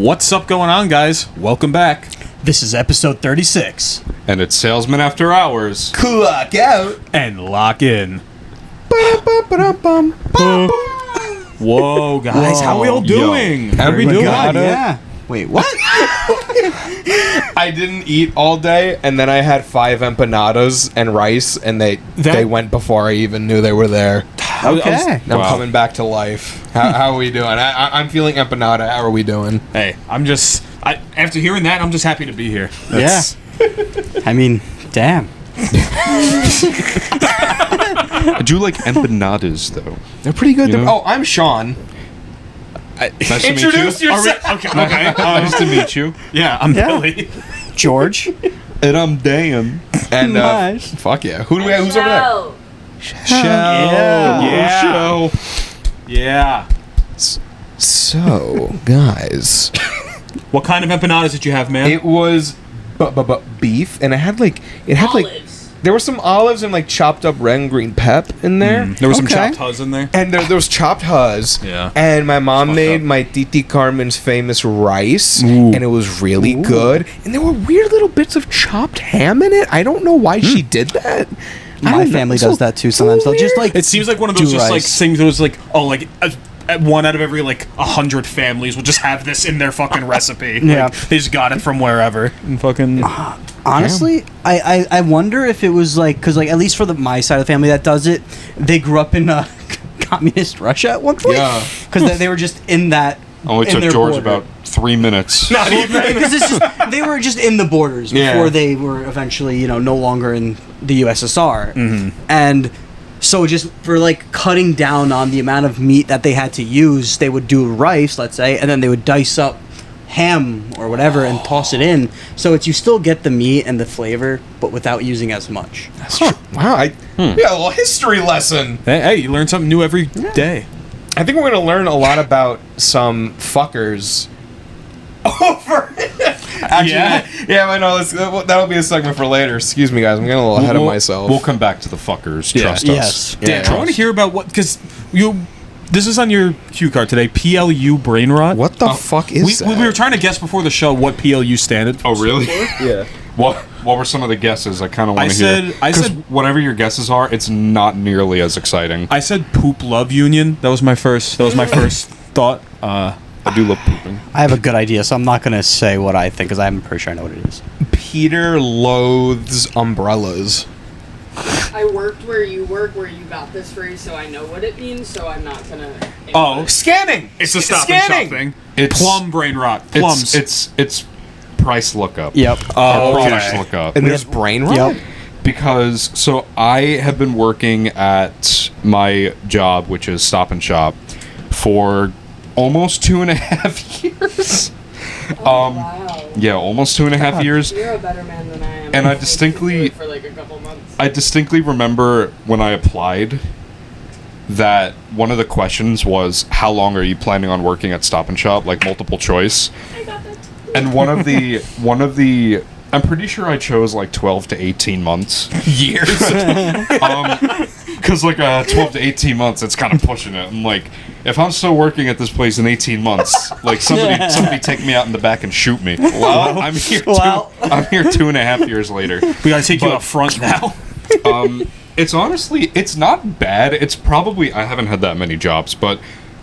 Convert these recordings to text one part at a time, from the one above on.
What's up going on, guys? Welcome back. This is episode 36. And it's Salesmen After Hours. Clock out And lock in. Whoa, guys. How we all doing? How we doing? Yeah. Wait, what? I didn't eat all day, and then I had 5 empanadas and rice, and they went before I even knew they were there. Okay. I'm coming back to life. How are we doing? I'm feeling empanada. How are we doing? Hey, after hearing that, I'm just happy to be here. Yeah. I mean, damn. I do like empanadas, though. They're pretty good. You know? Oh, I'm Sean. Nice to Introduce meet you. yourself. Okay. Nice to meet you. Yeah, I'm Billy. George. And I'm Dan. And Nice. fuck yeah. Who's over there? Yeah. Yeah. So, guys, What kind of empanadas did you have, man? it was beef, and it had like there were some olives and like chopped up red and green pep in there. There was some Okay. chopped huzz in there. And there was chopped huzz. Yeah. And my mom made up. my Titi Carmen's famous rice. Ooh. And it was really good. And there were weird little bits of chopped ham in it. I don't know why she did that. My family does that too sometimes. They'll just like It seems like one of those do just like rice. things that was like, one out of every like 100 families will just have this in their fucking recipe. Yeah. Like, they just got it from wherever. And fucking. Honestly, I wonder if it was like, because like at least for my side of the family that does it, they grew up in communist Russia at one point. Yeah. Because they were just in that. Only in took their George border. about 3 minutes. Not even. Because they were just in the borders Yeah. before they were eventually, no longer in the USSR. And so just for like cutting down on the amount of meat that they had to use, they would do rice, let's say, and then they would dice up ham or whatever and toss it in. So you still get the meat and the flavor, but without using as much. That's true. Wow. Yeah, a little history lesson. Hey, you learn something new every day. I think we're going to learn a lot about some fuckers. Actually, I know. That'll be a segment for later. Excuse me, guys. I'm getting a little ahead of myself. We'll come back to the fuckers. Yeah. Trust Yes. us. Dan, I want to hear about what, because this is on your cue card today, PLU brain rot. What the fuck is that? We were trying to guess before the show what PLU standed for. Oh, really? Yeah. What were some of the guesses? I kind of want to hear. I 'Cause said whatever your guesses are, it's not nearly as exciting. I said poop love union. That was my first thought. I do love pooping. I have a good idea, so I'm not going to say what I think because I'm pretty sure I know what it is. Peter loathes umbrellas. I worked where you got this free, so I know what it means, so I'm not gonna... Oh, Scanning! it's the stop and shop thing. It's Plum brain rot. Plums. It's price lookup. Yep. Oh, Or okay. price lookup. And there's brain rot? Yep. Because so I have been working at my job, which is Stop and Shop, for almost 2.5 years. Wow. Yeah, almost 2.5 years. You're a better man than I am. And I Like, distinctly- for like a couple months. I distinctly remember when I applied that one of the questions was, how long are you planning on working at Stop and Shop? Like multiple choice. I got that. And one of the I'm pretty sure I chose like 12 to 18 months. Years. Because like 12 to 18 months, it's kind of pushing it. I'm like, if I'm still working at this place in 18 months, like somebody take me out in the back and shoot me. Well, I'm here. I'm here 2.5 years later. We gotta take you up front now. It's not bad. It's probably, I haven't had that many jobs, but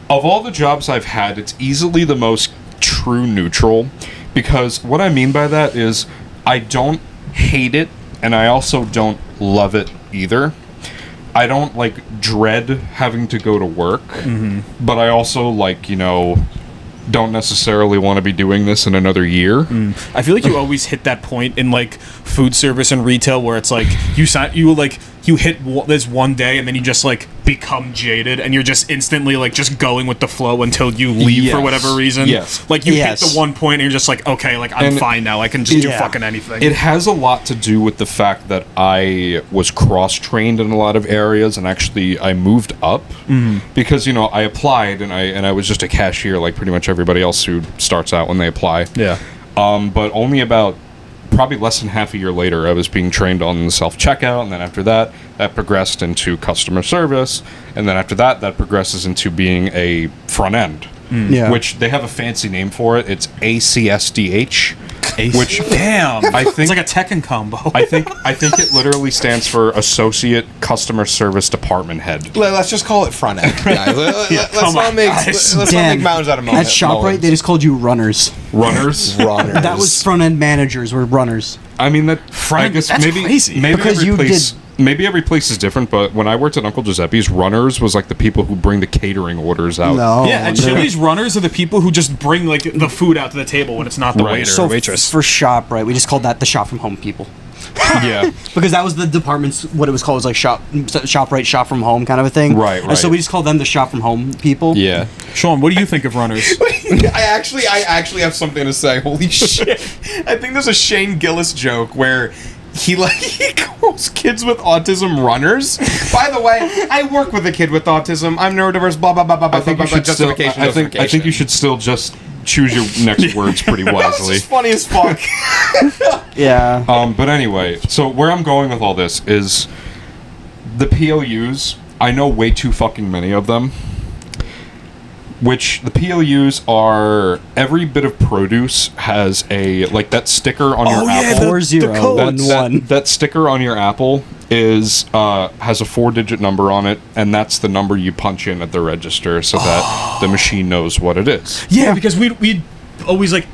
of all the jobs I've had, it's easily the most true neutral. Because what I mean by that is I don't hate it, and I also don't love it either. I don't dread having to go to work, but I also don't necessarily want to be doing this in another year. I feel like you always hit that point in food service and retail where it's you hit this one day and then you just become jaded and you're just instantly just going with the flow until you leave for whatever reason. Yes. You hit the one point and you're just okay, I'm fine now. I can just do fucking anything. It has a lot to do with the fact that I was cross-trained in a lot of areas, and actually I moved up because I applied and I was just a cashier like pretty much everybody else who starts out when they apply. Yeah. But only about probably less than half a year later, I was being trained on the self-checkout, and then after that progressed into customer service, and then after that progresses into being a front end. Yeah. which they have a fancy name for it. It's ACSDH. Which Damn, I think it's like a Tekken combo. I think it literally stands for Associate Customer Service Department Head. Let's just call it front end, guys. Let's come not on, make guys. let's not make mountains out of At molehills. ShopRite, they just called you runners. Runners. runners. That was front end managers were runners. I mean that. I guess that's maybe crazy. maybe Because every you place. did- Maybe every place is different, but when I worked at Uncle Giuseppe's, runners was like the people who bring the catering orders out. No. Yeah, and Chili's runners are the people who just bring like the food out to the table when it's not the Right. waiter So or waitress. for ShopRite, we just called that the shop from home people. Yeah. Because that was the department's what it was called, was like ShopRite, shop from home kind of a thing. Right, And so right. we just called them the shop from home people. Yeah. Sean, what do you think of runners? I actually have something to say. Holy shit! I think there's a Shane Gillis joke where he calls kids with autism runners. By the way, I work with a kid with autism. I'm neurodiverse. Blah blah blah blah blah. I think you should still. Justification. I think you should still just choose your next words pretty That was wisely. just funny as fuck. Yeah. But anyway, so where I'm going with all this is the PLUs. I know way too fucking many of them. Which the PLUs are every bit of produce has a like that sticker on your apple. 4011. That sticker on your apple is has a 4-digit number on it, and that's the number you punch in at the register so that the machine knows what it is. Yeah, because we'd always like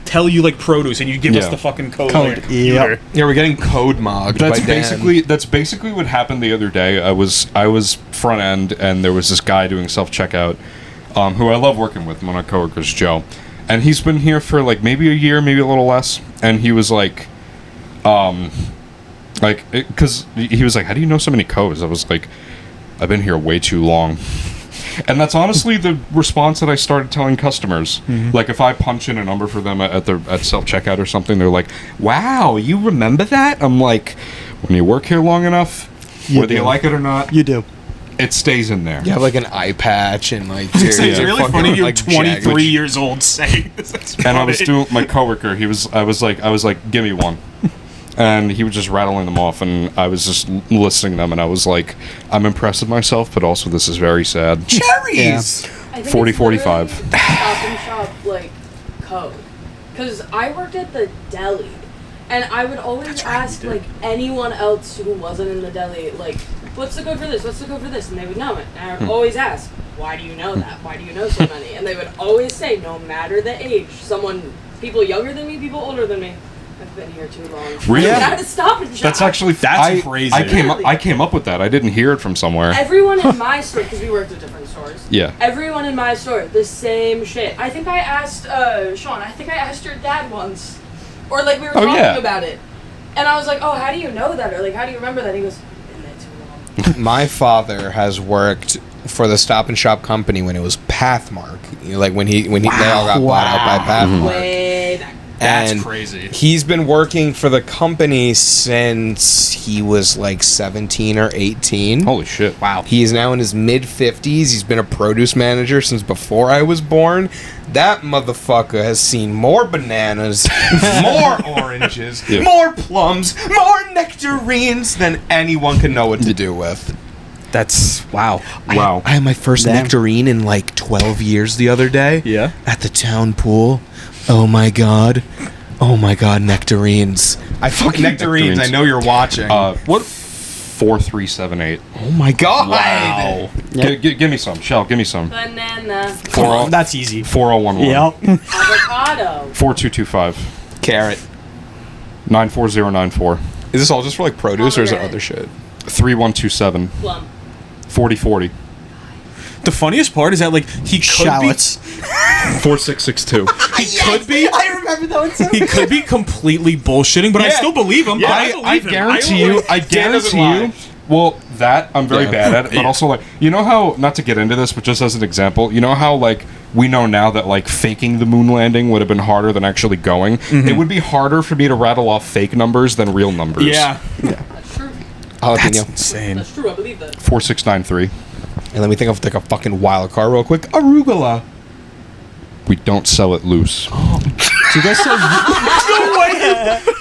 tell you like produce, and you give us Yeah. the fucking code. Code, on your computer. yep. Yeah, we're getting code mogged. That's by Dan. basically what happened the other day. I was front end, and there was this guy doing self checkout, who I love working with. One of my coworkers, Joe, and he's been here for like maybe a year, maybe a little less. And he was like, because he was like, "How do you know so many codes?" I was like, "I've been here way too long." And that's honestly the response that I started telling customers. Like if I punch in a number for them at self checkout or something, they're like, "Wow, you remember that?" I'm like, "When you work here long enough, whether you do. like it or not, You do. it stays in there." You have like an eye patch and like. It's you're really fucking, funny. You're like, 23 jagged. years old saying this. That's And I was funny. doing my coworker. I was like, "Give me one," and he was just rattling them off, and I was just listening to them, and I was like, "I'm impressed with myself, but also this is very sad." Cherries. I think 40, it's 45. literally Stop and shop like code, because I worked at the deli, and I would always ask like anyone else who wasn't in the deli, like, "What's the code for this? What's the code for this?" And they would know it. And I would always ask, "Why do you know that? Why do you know so many?" And they would always say, no matter the age, people younger than me, people older than me. I've been here too long. Really? I had to stop and shop. That's actually That's crazy. I came up with that. I didn't hear it from somewhere. Everyone in my store, because we worked at different stores. Yeah. Everyone in my store, the same shit. I think I asked Sean. I think I asked your dad once, or like we were talking yeah. about it, and I was like, "Oh, how do you know that?" Or like, "How do you remember that?" He goes, "Been there too long." My father has worked for the Stop and Shop company when it was Pathmark. You know, like when they all got bought out by Pathmark. Way back. That's And crazy. He's been working for the company since he was like 17 or 18. Holy shit! Wow. He is now in his mid 50s. He's been a produce manager since before I was born. That motherfucker has seen more bananas, more oranges, Yeah. more plums, more nectarines than anyone can know what to do with. That's wow. Wow. I had my first Damn. nectarine in like 12 years the other day. Yeah. At the town pool. Oh my god. Oh my god, nectarines. I fuck nectarines. I know you're watching. What? 4378. Oh my god. Wow. Yeah. Give me some, Shell. Give me some. Banana, 40 That's easy. 4011. Yep. avocado, 4225. Carrot. 94094. Is this all just for like produce or is there Pomegranate. other shit? 3127. plum. 4040. The funniest part is that like he could Shallots. 4662. be, he could be, I remember that one too. he could be completely bullshitting, but I Yeah. still believe him. Yeah, I believe I him. guarantee you. I Dan doesn't guarantee you. lie. Well, that I'm very Yeah. bad at, but also like you know how not to get into this, but just as an example, you know how like we know now that like faking the moon landing would have been harder than actually going. It would be harder for me to rattle off fake numbers than real numbers. Yeah. That's true. Jalapeno. Insane. That's true. I believe that. 4693. And let me think of like a fucking wild card real quick. Arugula. We don't sell it loose. Do you guys still?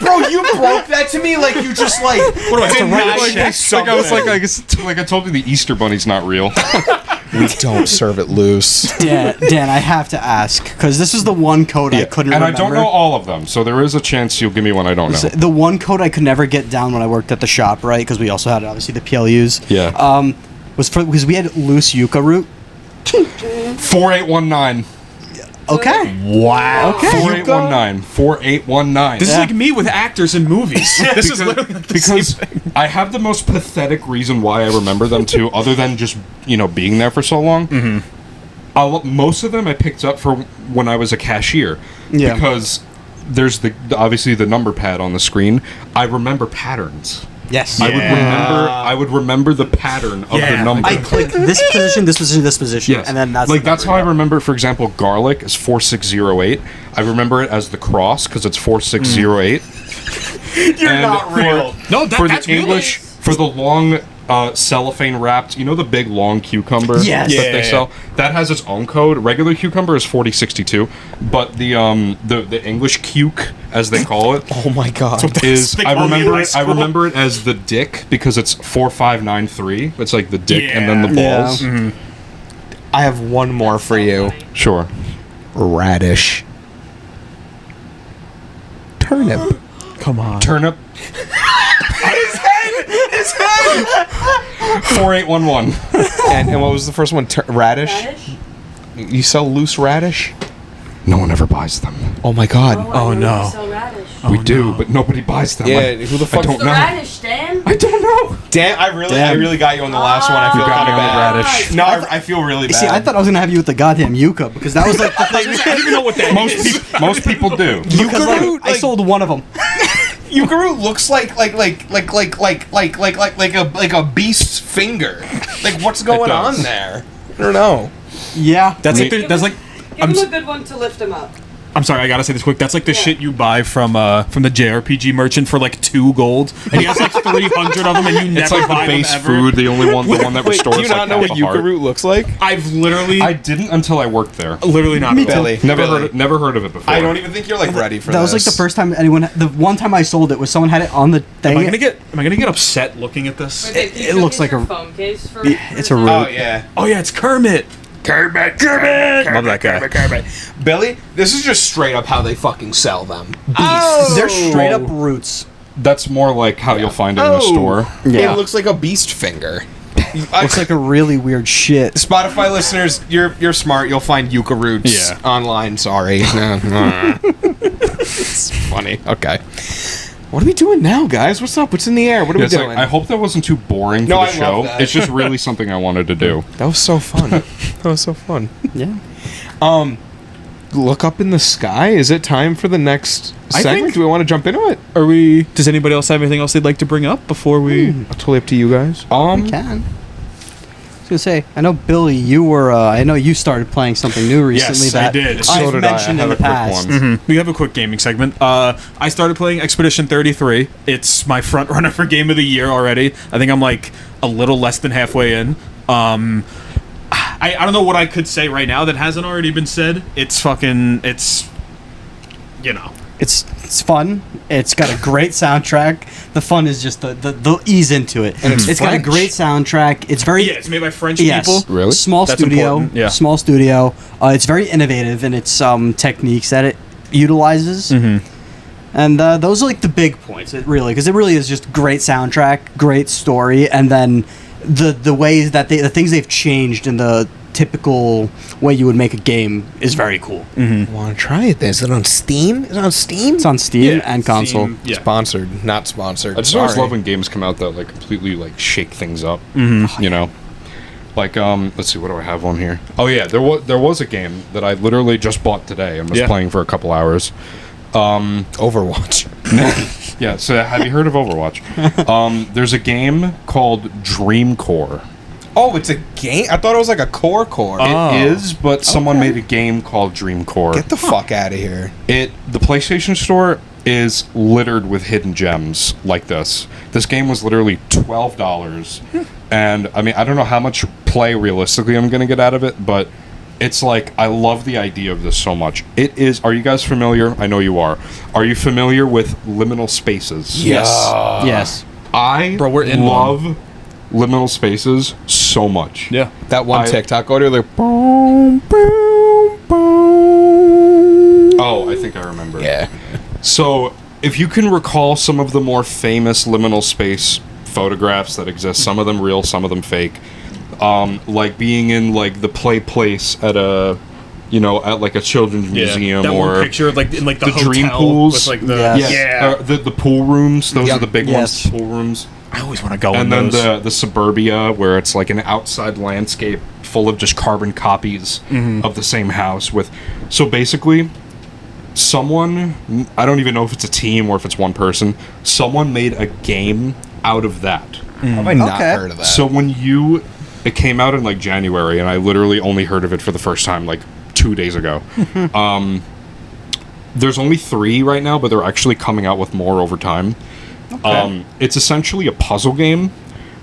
Bro, you broke that to me like you just like. What do I have to write a check? Like I was like I told you the Easter Bunny's not real. We don't serve it loose. Dan, I have to ask because this is the one code I couldn't and remember. I don't know all of them, so there is a chance you'll give me one I don't know. The one code I could never get down when I worked at the shop, right? Because we also had obviously the PLUs. Yeah. Because we had loose yucca root. 4819. Okay. Wow. Okay. 4819. 4819. This is like me with actors in movies. This is literally like the same Because thing. I have the most pathetic reason why I remember them too, other than just being there for so long. Most of them I picked up for when I was a cashier. Yeah. Because there's obviously the number pad on the screen. I remember patterns. Yes. I would remember the pattern of the number. I click this position, this position, this position, Yes. and then that's like the that's how number, I remember. For example, garlic is 4608. I remember it as the cross because it's 4608. You're not real. No, For that's the real. English, for the long cellophane wrapped, the big long cucumber Yes. that they Yeah. sell. That has its own code. Regular cucumber is 4062, but the English cuke, as they call it, Oh my god. is They I call me in remember high it. I school. remember it as the dick because it's 4593. It's like the dick and then the Yeah. balls. I have one more for you. Sure. Radish. Turnip. Come on. Turnip. His head! 4811. And what was the first one? Radish? Radish? You sell loose radish? No one ever buys them. Oh my god. I know no. you sell radish. We do, but nobody buys them. Yeah, who the fuck? I don't The know. radish, Dan. I don't know. Dan, I really got you on the last one. I feel You got kind me of on the bad. radish. No, I feel really bad. See, I thought I was gonna have you with the goddamn yucca because that was like the thing. I don't even know what that is. Most people do. Because like, Yucca root, I sold one of them. Yucca root looks like a beast's finger. Like what's going on does. there? I don't know. Yeah, That's like Me- that's like. Give I'm, him s- a good one to lift him up. I'm sorry, I gotta say this quick. That's like the Yeah. shit you buy from the JRPG merchant for like 2 gold, and he has like 300 of them, and you It's never like buy the base them ever. food, the one that Wait, restores. do you not like, know half what a yucca heart. root looks like? I've literally, I didn't until I worked there. literally not. Billy. Never heard of it before. I don't even think you're like ready for that this. was like the first time anyone. The one time I sold it was someone had it on the thing. Am I gonna get upset looking at this? Wait, do you it think looks it's like your a- phone case for. it's for a this? root. Oh yeah. Oh yeah, it's Kermit. Kermit. Love that guy. Billy, this is just straight up how they fucking sell them. They're straight up roots. That's more like how you'll find it in a store. Yeah. It looks like a beast finger. Looks like a really weird shit. Spotify listeners, you're smart. You'll find yucca roots Yeah. online. Sorry. It's funny. Okay. What are we doing now, guys? What's up? What's in the air? What are Yeah, we it's like, doing? I hope that wasn't too boring for No, the I love show. that. It's just really something I wanted to do. That was so fun. That was so fun. Yeah. Look up in the sky. Is it time for the next I segment? think- Do we want to jump into it? Are we? Does anybody else have anything else they'd like to bring up before we? Totally up to you guys. Can. I was gonna say, I know Billy, you were. I know you started playing something new recently Yes, I that did. So I've did I. I mentioned have in the a quick past. one. We have a quick gaming segment. I started playing Expedition 33. It's my front runner for Game of the Year already. I think I'm like a little less than halfway in. I don't know what I could say right now that hasn't already been said. It's you know. It's fun. It's got a great soundtrack. The fun is just the ease into it. And it's got a French. great soundtrack. It's very Yeah, it's made by French yes, people. Really? small That's studio. important, yeah. Small studio. It's very innovative in its techniques that it utilizes. And those are like the big points. Because it really is just great soundtrack, great story, and then the ways that the things they've changed in the typical way you would make a game is very cool. I want to try it. Is it on Steam? Is it on Steam? It's on Steam Yeah, and console. Steam, yeah. Sponsored, not sponsored. I just always Sorry. love when games come out that like completely like shake things up. You know, like let's see, what do I have on here? Oh yeah, there was a game that I literally just bought today and was Yeah. playing for a couple hours. Overwatch. Yeah, so have you heard of Overwatch? There's a game called Dream Core. Oh, it's a game? I thought it was like a core. It is, but someone made a game called Dream Core. Get the fuck out of here. The PlayStation Store is littered with hidden gems like this. This game was literally $12, and I mean I don't know how much play realistically I'm gonna get out of it, but it's like I love the idea of this so much. It is. Are you guys familiar? I know you are. Are you familiar with liminal spaces? Yes. I Bro, we're in love liminal spaces so so much. Yeah. That one I- TikTok audio, like boom, boom, boom. Oh, I think I remember. Yeah. So, if you can recall some of the more famous liminal space photographs that exist, some of them real, some of them fake, like being in like the play place at a, at like a children's museum, that or one picture of like in like the, the hotel dream pools, with like the Yes. yeah. the pool rooms. Those Yep. are the big Yes. ones, pool rooms. I always want to go in And then those. the suburbia, where it's like an outside landscape full of just carbon copies of the same house. So basically, someone, I don't even know if it's a team or if it's one person, someone made a game out of that. How have I not Okay. heard of that? So it came out in like January, and I literally only heard of it for the first time like 2 days ago. There's only 3 right now, but they're actually coming out with more over time. It's essentially a puzzle game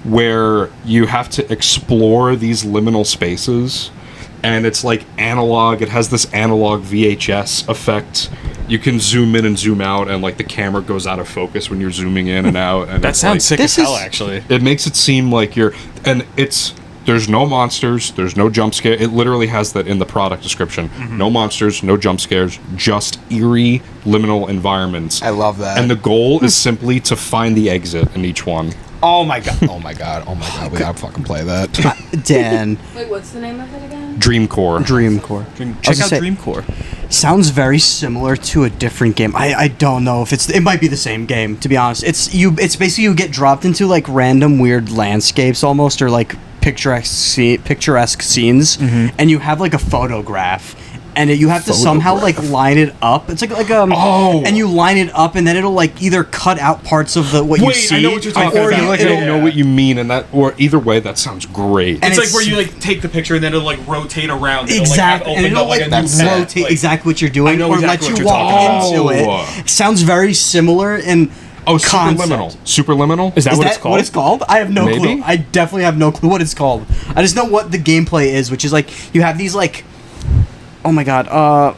where you have to explore these liminal spaces, and it's like analog. It has this analog VHS effect. You can zoom in and zoom out, and like the camera goes out of focus when you're zooming in and out. And that it's, sounds like, sick This as hell, is- actually. It makes it seem like there's no monsters, there's no jump scare. It literally has that in the product description. No monsters, no jump scares, just eerie liminal environments. I love that. And the goal is simply to find the exit in each one. oh my god, oh my god, oh my god, we gotta fucking play that. Dan, Wait, what's the name of it again? Dreamcore. Dreamcore. Check out say- Dreamcore. Sounds very similar to a different game. I don't know if it might be the same game, to be honest. It's basically you get dropped into like random weird landscapes almost, or like picturesque scenes, and you have like a photograph, and you have to somehow like line it up. It's like and you line it up, and then it'll like either cut out parts of what you Wait, see, I know what you're I talking feel about. like I know what you mean, or either way, that sounds great. And It's like it's- where you like take the picture and then it'll like rotate around. It'll, exactly, like, and have it'll opened like up, a new tab, rotate like- exactly what you're doing, I know or exactly let what you you're walk talking about. into it. Sounds very similar in Oh, concept. Superliminal. Superliminal? Is that Is what that it's called? what it's called? I have no Maybe? clue. I definitely have no clue what it's called. I just know what the gameplay is, which is like you have these like, oh my god,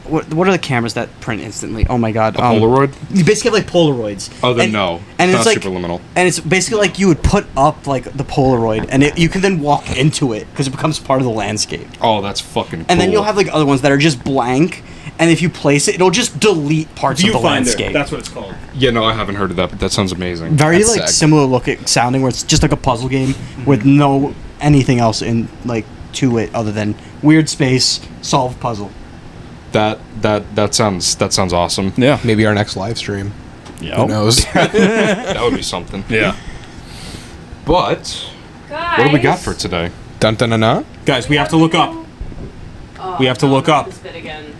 what are the cameras that print instantly? Oh my god, A Polaroid? You basically have like Polaroids. Oh, then And- no. and It's it's not like Superliminal. and it's basically like you would put up like the Polaroid, and you can then walk into it because it becomes part of the landscape. Oh, that's fucking cool. And then you'll have like other ones that are just blank, and if you place it, it'll just delete parts of the landscape. That's what it's called. Yeah, no, I haven't heard of that, but that sounds amazing. Very That's like sick. similar sounding, where it's just like a puzzle game with no anything else in like to it other than weird space, solve puzzle. That sounds awesome. Yeah. Maybe our next live stream. Yeah. Who knows? That would be something. Yeah. But Guys. what do we got for today? Dun dun dun dun. Guys, we have to look up. Oh, We have to no, look not up. The spit again.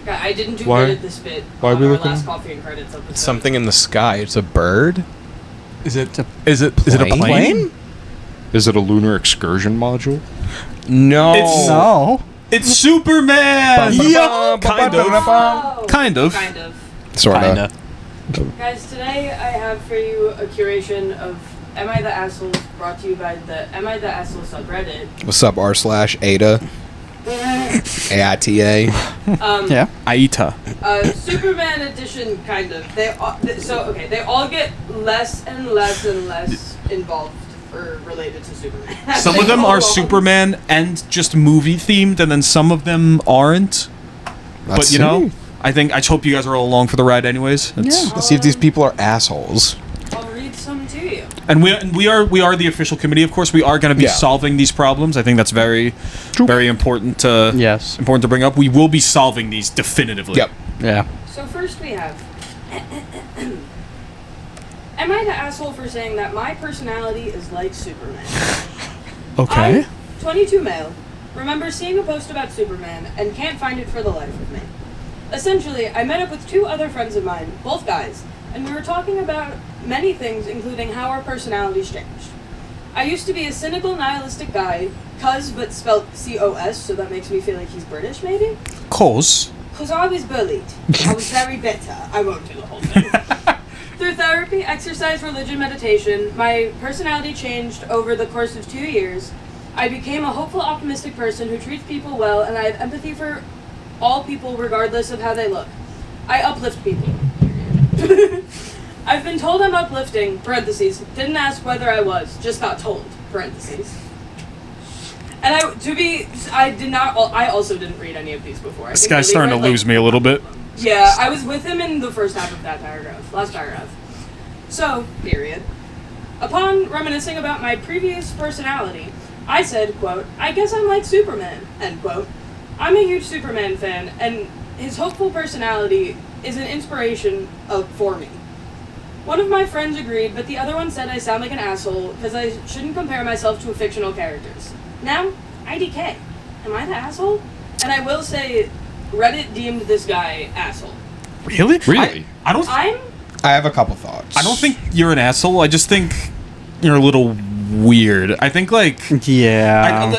God, I didn't do Why- good at the spit. why are on we our looking last up? Coffee and Credits episode. Something in the sky. It's a bird. Is it it is it a plane? plane? Is it a lunar excursion module? No. It's- No. It's Superman. Yeah, kind of. Oh, Kind of. Kind of. Sorta. Guys, today I have for you a curation of Am I the Asshole, brought to you by the Am I the Asshole subreddit. What's up, r/Ada? AITA. Yeah. Aita. Superman edition, kind of. They all get less and less and less involved or related to Superman. Some They of them go are along. Superman and just movie themed, and then some of them aren't. But you know, I just hope you guys are all along for the ride, anyways. It's, Let's see if these people are assholes. I'll read some to you. And we are the official committee, of course. We are going to be Yeah. solving these problems. I think that's very important to Yes. important to bring up. We will be solving these definitively. Yep. Yeah. So first we have Am I the asshole for saying that my personality is like Superman? Okay. I, 22 male, remember seeing a post about Superman and can't find it for the life of me. Essentially, I met up with 2 other friends of mine, both guys, and we were talking about many things, including how our personalities changed. I used to be a cynical, nihilistic guy, cuz but spelled C-O-S, so that makes me feel like he's British, maybe? Cause. Because I was bullied. I was very bitter. I won't do the whole thing. Through therapy, exercise, religion, meditation, my personality changed over the course of 2 years. I became a hopeful, optimistic person who treats people well, and I have empathy for all people regardless of how they look. I uplift people. I've been told I'm uplifting, parentheses. Didn't ask whether I was, just got told, parentheses. And I also didn't read any of these before. This guy's starting to lose me a little bit. Yeah, I was with him in the first half of that last paragraph. So, period. Upon reminiscing about my previous personality, I said, quote, I guess I'm like Superman, end quote. I'm a huge Superman fan, and his hopeful personality is an inspiration for me. One of my friends agreed, but the other one said I sound like an asshole because I shouldn't compare myself to fictional characters. Now, IDK. Am I the asshole? And I will say, Reddit deemed this guy asshole. Really? Really? I don't. I have a couple thoughts. I don't think you're an asshole. I just think you're a little weird. I think Yeah.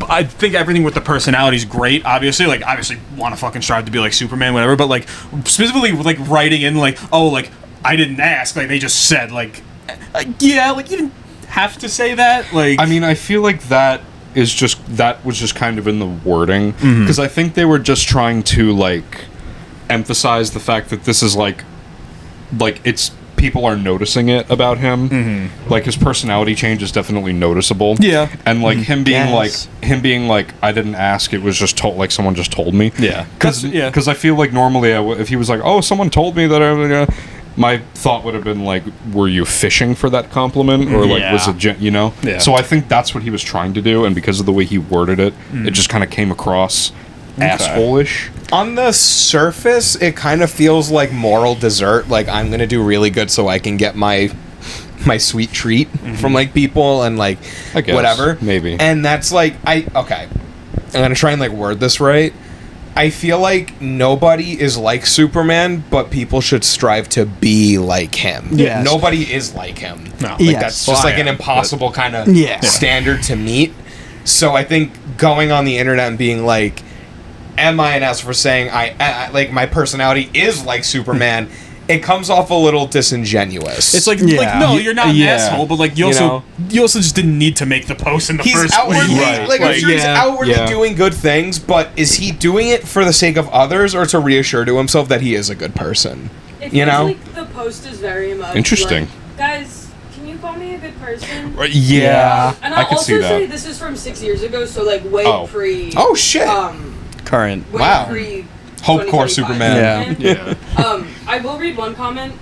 I think everything with the personality is great. Obviously, want to fucking strive to be like Superman, whatever. But like specifically, like writing in like, oh, like I didn't ask. Like they just said, yeah, like you didn't have to say that. Like I mean, I feel like that was just kind of in the wording because I think they were just trying to like emphasize the fact that this is like it's people are noticing it about him. Like his personality change is definitely noticeable. Yeah. And like him being Yes. like I didn't ask, it was just told, like someone just told me. Yeah. Because I feel like normally if he was like, oh, someone told me that my thought would have been like, were you fishing for that compliment, or like was it Yeah. So I think that's what he was trying to do, and because of the way he worded it, it just kind of came across asshole-ish. On the surface, it kind of feels like moral dessert. Like I'm gonna do really good so I can get my sweet treat from like people and like I guess, whatever. maybe. And that's like I'm gonna try and like word this right. I feel like nobody is like Superman, but people should strive to be like him. Yes. Nobody is like him. No. Like Yes. that's just Well, like I an am, impossible kind of Yeah. standard to meet. So I think going on the internet and being like, am I an ass for saying I like my personality is like Superman? It comes off a little disingenuous. It's like, Yeah. no, you're not an Yeah. asshole, but like you You also just didn't need to make the post in the he's first outwardly place. like I'm sure he's yeah, outwardly yeah. doing good things, but is he doing it for the sake of others or to reassure to himself that he is a good person? It You feels know? like the post is very much Interesting. like, guys, can you call me a good person? Yeah. And I I'll could see also say that. this is from 6 years ago, so like way Oh. pre. Oh shit! Current. Way wow. pre. Hope Core 2025 Superman. Yeah. I will read one comment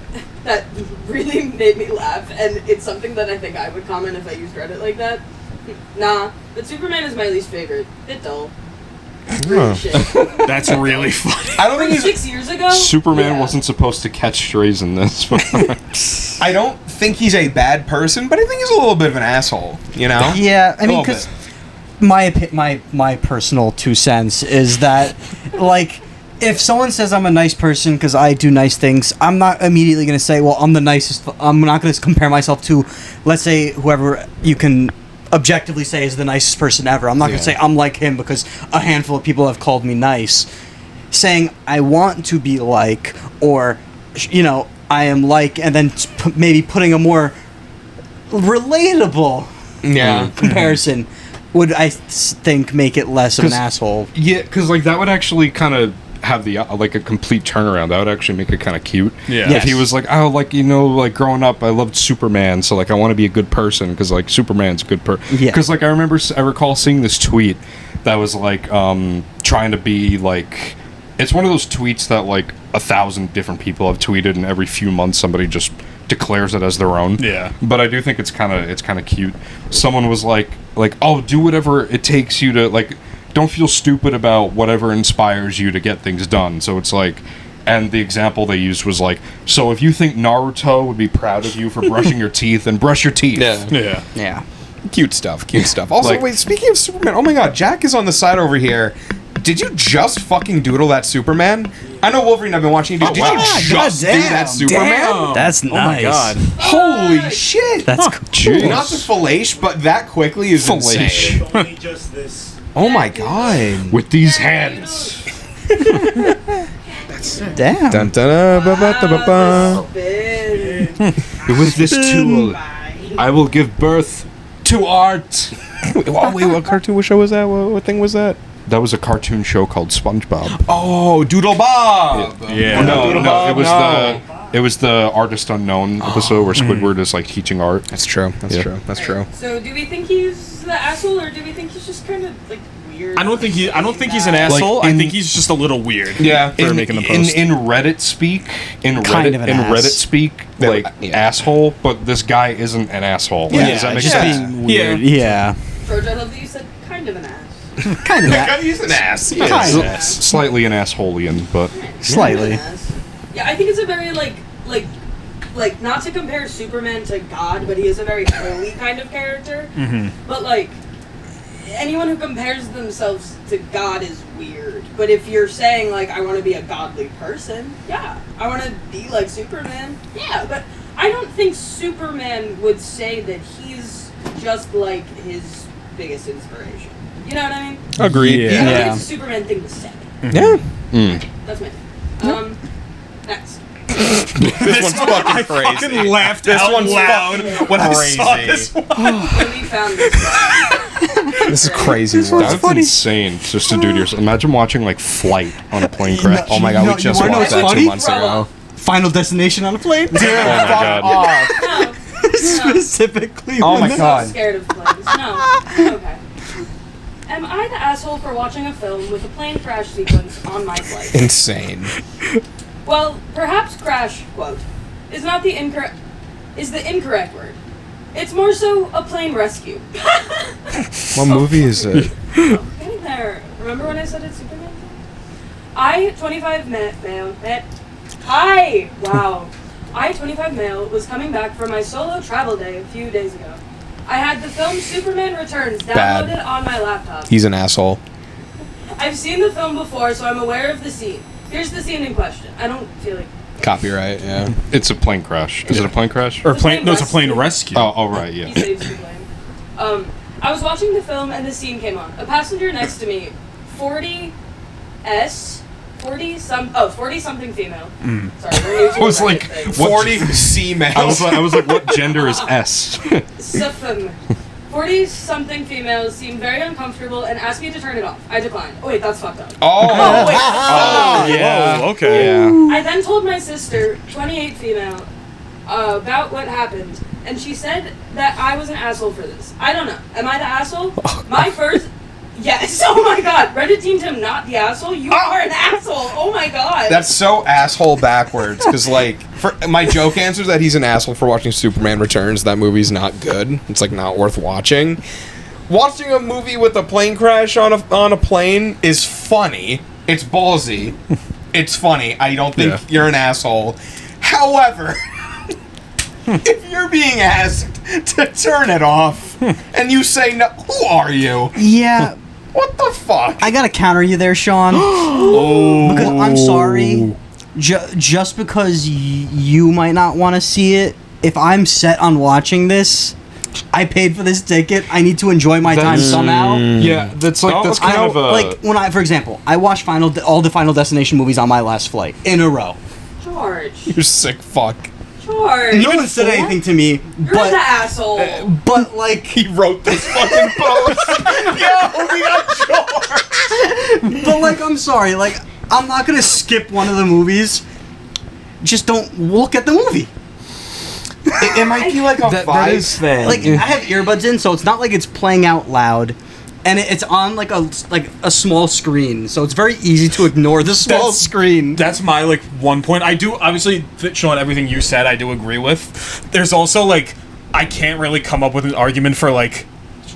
that really made me laugh, and it's something that I think I would comment if I used Reddit like that. Nah, but Superman is my least favorite. Bit dull. Really shit. That's really funny. I don't From think he's. 6 years ago. Superman Yeah. wasn't supposed to catch strays in this. I don't think he's a bad person, but I think he's a little bit of an asshole. You know? Yeah, I mean, Little because bit. my personal 2 cents is that, like, if someone says I'm a nice person because I do nice things, I'm not immediately going to say, well, I'm the nicest. I'm not going to compare myself to, let's say, whoever you can objectively say is the nicest person ever. I'm not going to say I'm like him because a handful of people have called me nice. Saying I want to be like, or, I am like, and then maybe putting a more relatable Yeah. comparison would, I think, make it less of an 'Cause- asshole. Yeah, because like that would actually kind of have the like a complete turnaround. That would actually make it kind of cute. Yeah. Yes. If he was like, oh, like like growing up, I loved Superman, so like I want to be a good person because like Superman's a good person. Yeah. Because like I recall seeing this tweet that was like trying to be like, it's one of those tweets that like 1,000 different people have tweeted, and every few months somebody just declares it as their own. Yeah. But I do think it's kind of cute. Someone was like, oh, do whatever it takes you to like. Don't feel stupid about whatever inspires you to get things done. So it's like, and the example they used was like, so if you think Naruto would be proud of you for brushing your teeth, then brush your teeth. Yeah. Yeah. Yeah. Cute stuff. Cute stuff. Also, Like- wait. Speaking of Superman, oh my God, Jack is on the side over here. Did you just fucking doodle that Superman? I know Wolverine. I've been watching you do. Did you just do goddamn, that Superman? Damn. That's Oh my nice. god. Holy shit! That's cool. Jeez. Not the fellation, but that quickly is insane. Fellation. Only just this. Oh my God! With these hands. Damn. Dun, dun, dun, ba, ba, da, ba, ba. With this tool, I will give birth to art. Wait, what cartoon show was that? What thing was that? That was a cartoon show called SpongeBob. Oh, Doodle Bob. Yeah. No, Doodle no, Bob, it was no. It was the Artist Unknown episode where Squidward is like teaching art. That's true. That's Yeah. true. That's true. So do we think he's the asshole, or do we think he's just kind of like weird? I don't think he's an Like, asshole. in- I think he's just a little weird. Yeah. For making the post. In Reddit speak, in Kind of an ass. Reddit speak, Yeah, like yeah. asshole, but this guy isn't an asshole. Yeah, Does that make just sense? being weird. Yeah. George, I love that you said kind of an ass. Kind of that. He's an ass. He is. Kind of. Slightly an assholian, but Slightly. Kind of an ass. Yeah, I think it's a very like not to compare Superman to God, but he is a very holy kind of character. But like anyone who compares themselves to God is weird. But if you're saying like I want to be a godly person, yeah, I want to be like Superman, yeah. But I don't think Superman would say that he's just like his biggest inspiration. You know what I mean? Agreed. Yeah. I don't Yeah. think it's a Superman thing to say. Yeah. That's my thing. Next. This one's fucking I crazy. fucking laughed This out one's loud fucking when I saw crazy. this one. When we found this guy. This is crazy. that's insane just to do to yourself. Imagine watching like Flight on a plane crash. Oh my god, we just wanna know watched what's that funny? 2 months ago. Final Destination on a plane? Oh my god. No. Specifically. Oh my I'm god. so scared of planes. No. Okay. Am I the asshole for watching a film with a plane crash sequence on my flight? Insane. Well, perhaps crash, quote, is the incorrect word. It's more so a plane rescue. What movie is it? Getting there. Remember when I said it's Superman? I, 25 male, hi! Wow. I, 25 male, was coming back from my solo travel day a few days ago. I had the film Superman Returns Bad. downloaded on my laptop. He's an asshole. I've seen the film before, so I'm aware of the scene. Here's the scene in question. I don't feel like... Copyright, yeah. It's a plane crash. Is it a plane crash? Or plane? No, it's a plane rescue. Oh, right, yeah. He saves the plane. I was watching the film and the scene came on. A passenger next to me, 40 something female. Sorry, we're new to I was the like, thing. 40 C-males. I was like, what gender is S? Sufim. 40 something females seemed very uncomfortable and asked me to turn it off. I declined. Oh wait, that's fucked up. Oh. Wait. yeah. Okay. Yeah. I then told my sister, 28 female, about what happened, and she said that I was an asshole for this. I don't know. Am I the asshole? My first... Yes. Oh my god. Reddit deemed him not the asshole. You are an asshole. Oh my god. That's so asshole backwards. Because, like, for my joke answer is that he's an asshole for watching Superman Returns. That movie's not good. It's, like, not worth watching. Watching a movie with a plane crash on a plane is funny. It's ballsy. It's funny. I don't think you're an asshole. However, if you're being asked to turn it off and you say no, who are you? Yeah. What the fuck? I gotta counter you there, Sean. Because I'm sorry. Just because you might not want to see it, if I'm set on watching this, I paid for this ticket. I need to enjoy my time somehow. Yeah, that's like that's I kind don't of a like when for example, I watched all the Final Destination movies on my last flight in a row. George. You sick fuck. George. No one said anything to me, You're the but asshole. but like He wrote this fucking post. Yo, we got George. but like I'm sorry, like I'm not gonna skip one of the movies. Just don't look at the movie. It might be like a that is thing. Like I have earbuds in, so it's not like it's playing out loud, and it's on like a small screen, so it's very easy to ignore the small screen. That's my like one point. I do obviously, Sean, everything you said, I do agree with. There's also like I can't really come up with an argument for like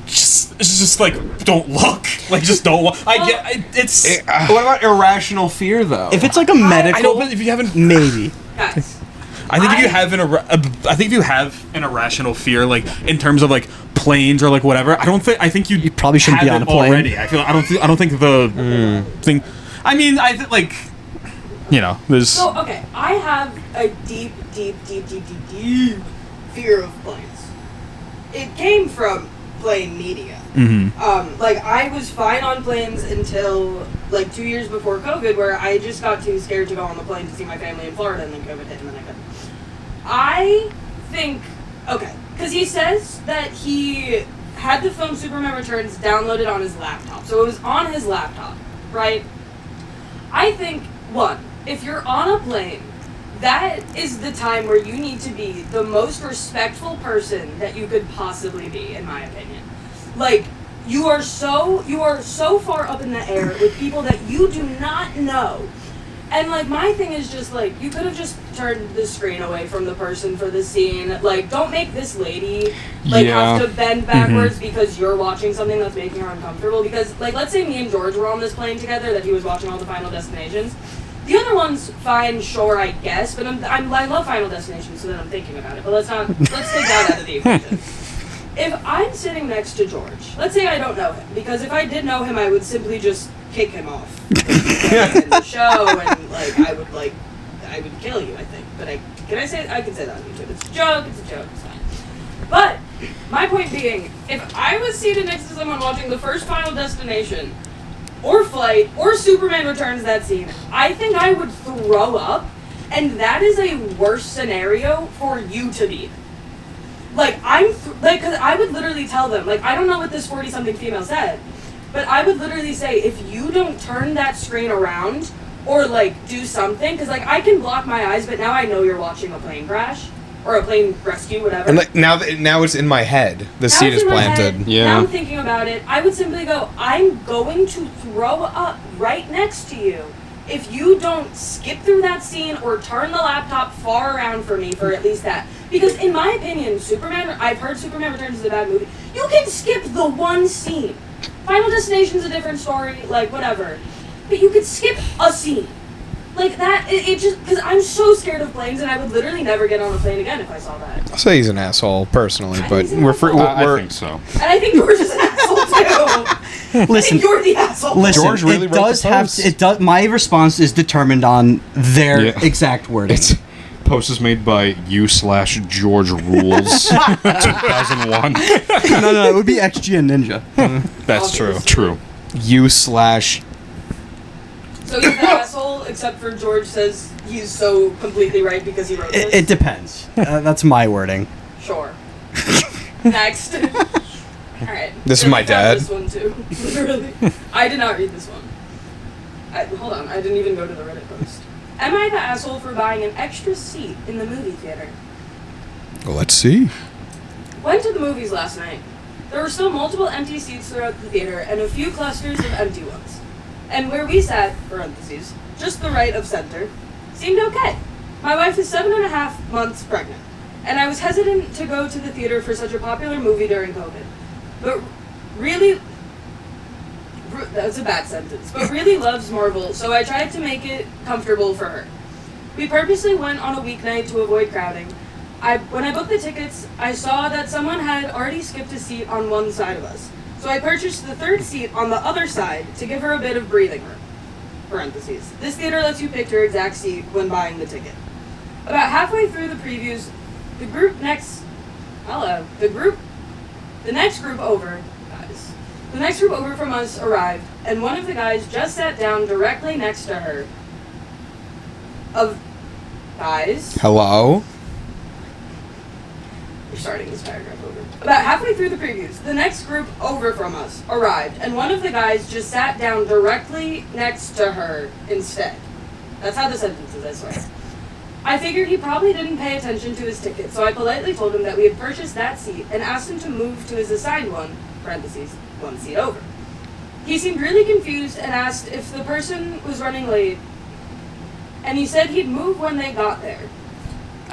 just like don't look, like just don't look. I get it's. what about irrational fear though? If it's like a medical, I don't. But if you haven't, maybe. Guys. I think if you have I think if you have an irrational fear, like in terms of like planes or like whatever, I think you probably shouldn't have be on it a plane. already. I don't think the thing. I mean, like there's. So, okay, I have a deep fear of planes. It came from plane media. Like, I was fine on planes until, like, 2 years before COVID, where I just got too scared to go on the plane to see my family in Florida, and then COVID hit, and then I couldn't. I think, okay, because he says that he had the film Superman Returns downloaded on his laptop. So it was on his laptop, right? I think, one, if you're on a plane that is the time where you need to be the most respectful person that you could possibly be, in my opinion. Like, you are so far up in the air with people that you do not know. And, like, my thing is just, like, you could have just turned the screen away from the person for the scene. Like, don't make this lady, like, Yeah. have to bend backwards because you're watching something that's making her uncomfortable. Because, like, let's say me and George were on this plane together, that he was watching all the Final Destinations. The other one's fine, sure, I guess, but I love Final Destination, so then I'm thinking about it. But let's take that out of the equation. If I'm sitting next to George, let's say I don't know him, because if I did know him, I would simply just kick him off in the show, and I would kill you, I think. But I can say that on YouTube. It's a joke, it's fine. But my point being, if I was seated next to someone watching the first Final Destination, or Flight, or Superman Returns that scene, I think I would throw up, and that is a worse scenario for you to be. Like, because I would literally tell them, like, I don't know what this 40-something female said, but I would literally say, if you don't turn that screen around, or, like, do something, because, like, I can block my eyes, but now I know you're watching a plane crash, or a plane rescue, whatever. And like now it's in my head. The seed is planted. Yeah. Now I'm thinking about it. I would simply go, I'm going to throw up right next to you if you don't skip through that scene or turn the laptop far around for me for at least that. Because in my opinion, I've heard Superman Returns is a bad movie. You can skip the one scene. Final Destination's a different story, like, whatever. But you could skip a scene. Like that, it just, because I'm so scared of planes, and I would literally never get on a plane again if I saw that. I'll say he's an asshole personally, I but think he's we're an free. asshole. I We're think so. And I think George is an asshole too. I think you're the asshole. Listen, George really it wrote does the have post. it does. My response is determined on their Yeah. exact wording. It's post is made by you/George Rules 2001. no, it would be XG and Ninja. That's true. Obviously. True. you/. So he's the asshole, except for George says he's so completely right because he wrote this. It depends. That's my wording. Sure. Next. Alright. This is my dad. This one too. Literally. I did not read this one. Hold on, I didn't even go to the Reddit post. Am I the asshole for buying an extra seat in the movie theater? Well, let's see. Went to the movies last night. There were still multiple empty seats throughout the theater and a few clusters of empty ones. And where we sat, parentheses, just the right of center, seemed okay. My wife is 7.5 months pregnant, and I was hesitant to go to the theater for such a popular movie during COVID. But really, that's a bad sentence, but really loves Marvel, so I tried to make it comfortable for her. We purposely went on a weeknight to avoid crowding. When I booked the tickets, I saw that someone had already skipped a seat on one side of us. So I purchased the third seat on the other side to give her a bit of breathing room. Parentheses. This theater lets you pick your exact seat when buying the ticket. About halfway through the previews, the next group over from us arrived, and one of the guys just sat down directly next to her. Guys? Hello. We're starting this paragraph over. About halfway through the previews, the next group over from us arrived, and one of the guys just sat down directly next to her instead. That's how the sentence is, I swear. I figured he probably didn't pay attention to his ticket, so I politely told him that we had purchased that seat and asked him to move to his assigned one, parentheses, one seat over. He seemed really confused and asked if the person was running late, and he said he'd move when they got there.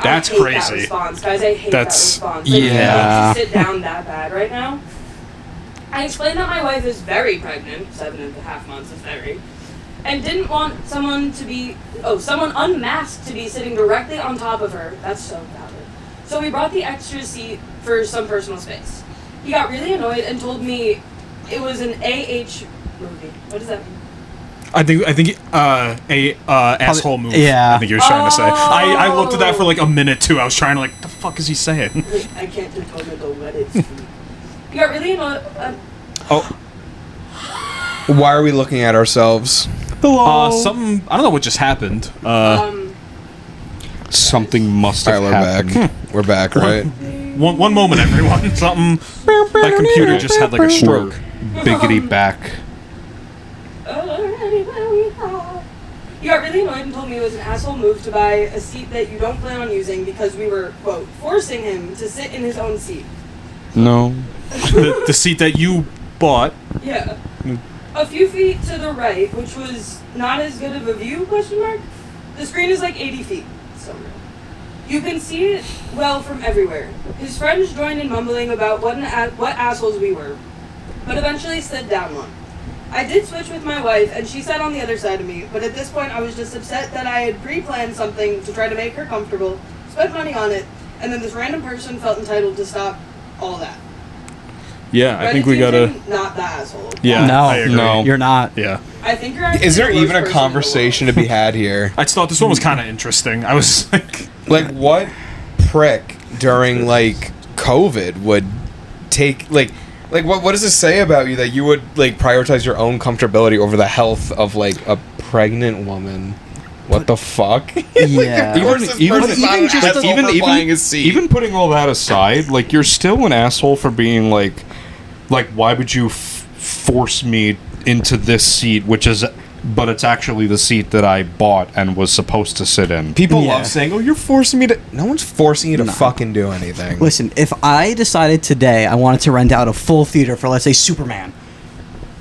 That's I hate crazy. That response, guys. I hate That's- that response. Like, yeah. you sit down that bad right now. I explained that my wife is very pregnant, 7.5 months is very, and didn't want someone unmasked to be sitting directly on top of her. That's so valid. So we brought the extra seat for some personal space. He got really annoyed and told me it was an AH movie. What does that mean? I think asshole move. Yeah. I think he was trying to say. I looked at that for Oh. like a minute too. I was trying to like, the fuck is he saying? Wait, I can't tell me the Reddit. He got really annoyed. Oh. Why are we looking at ourselves? Something I don't know what just happened. Something must have Alright, we're happened. back. We're back, right? One moment, everyone. Something. That computer just had like a stroke. Biggity back. He got really annoyed and told me it was an asshole move to buy a seat that you don't plan on using because we were, quote, forcing him to sit in his own seat. No. The seat that you bought. Yeah. A few feet to the right, which was not as good of a view, question mark? The screen is like 80 feet. So real. You can see it well from everywhere. His friends joined in mumbling about what assholes we were, but eventually slid down one. I did switch with my wife, and she sat on the other side of me, but at this point I was just upset that I had pre-planned something to try to make her comfortable, spent money on it, and then this random person felt entitled to stop all that. Yeah, I think we gotta. Not the asshole. Yeah, No. I agree. No. You're not. Yeah. I think you're actually Is there the worst even a person in the world. conversation to be had here? I just thought this one was kind of interesting. I was like, Like, what prick during, like, COVID would take, like what does this say about you that you would, like, prioritize your own comfortability over the health of, like, a pregnant woman? What the fuck? Yeah. Even putting all that aside, like, you're still an asshole for being like why would you force me into this seat, but it's actually the seat that I bought and was supposed to sit in. People Yeah. love saying, "Oh, you're forcing me to." No one's forcing you to fucking do anything. Listen, if I decided today I wanted to rent out a full theater for, let's say, Superman,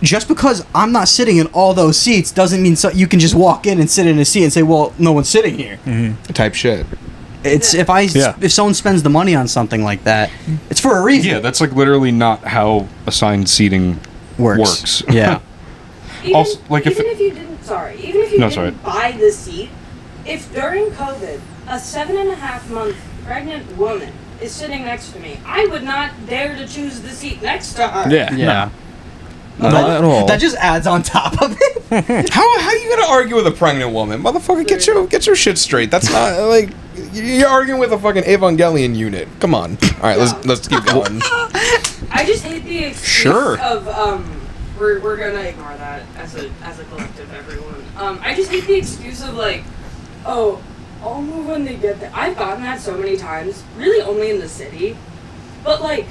just because I'm not sitting in all those seats doesn't mean you can just walk in and sit in a seat and say, well, no one's sitting here. Type shit. It's if someone spends the money on something like that, it's for a reason. Yeah, that's like literally not how assigned seating works. Yeah. Even, Also, like, if even it- if you didn't, even if you No, didn't buy the seat, if during COVID a 7.5-month pregnant woman is sitting next to me, I would not dare to choose the seat next to her. yeah. Yeah. Not at all. That just adds on top of it. How you gonna argue with a pregnant woman, motherfucker? Get your shit straight. That's not like you're arguing with a fucking Evangelion unit. Come on. All right, let's keep going. I just hate the excuse Sure. of we're gonna ignore that as a collective, everyone. I just hate the excuse of like, oh, I'll move when they get there. I've gotten that so many times, really only in the city, but like.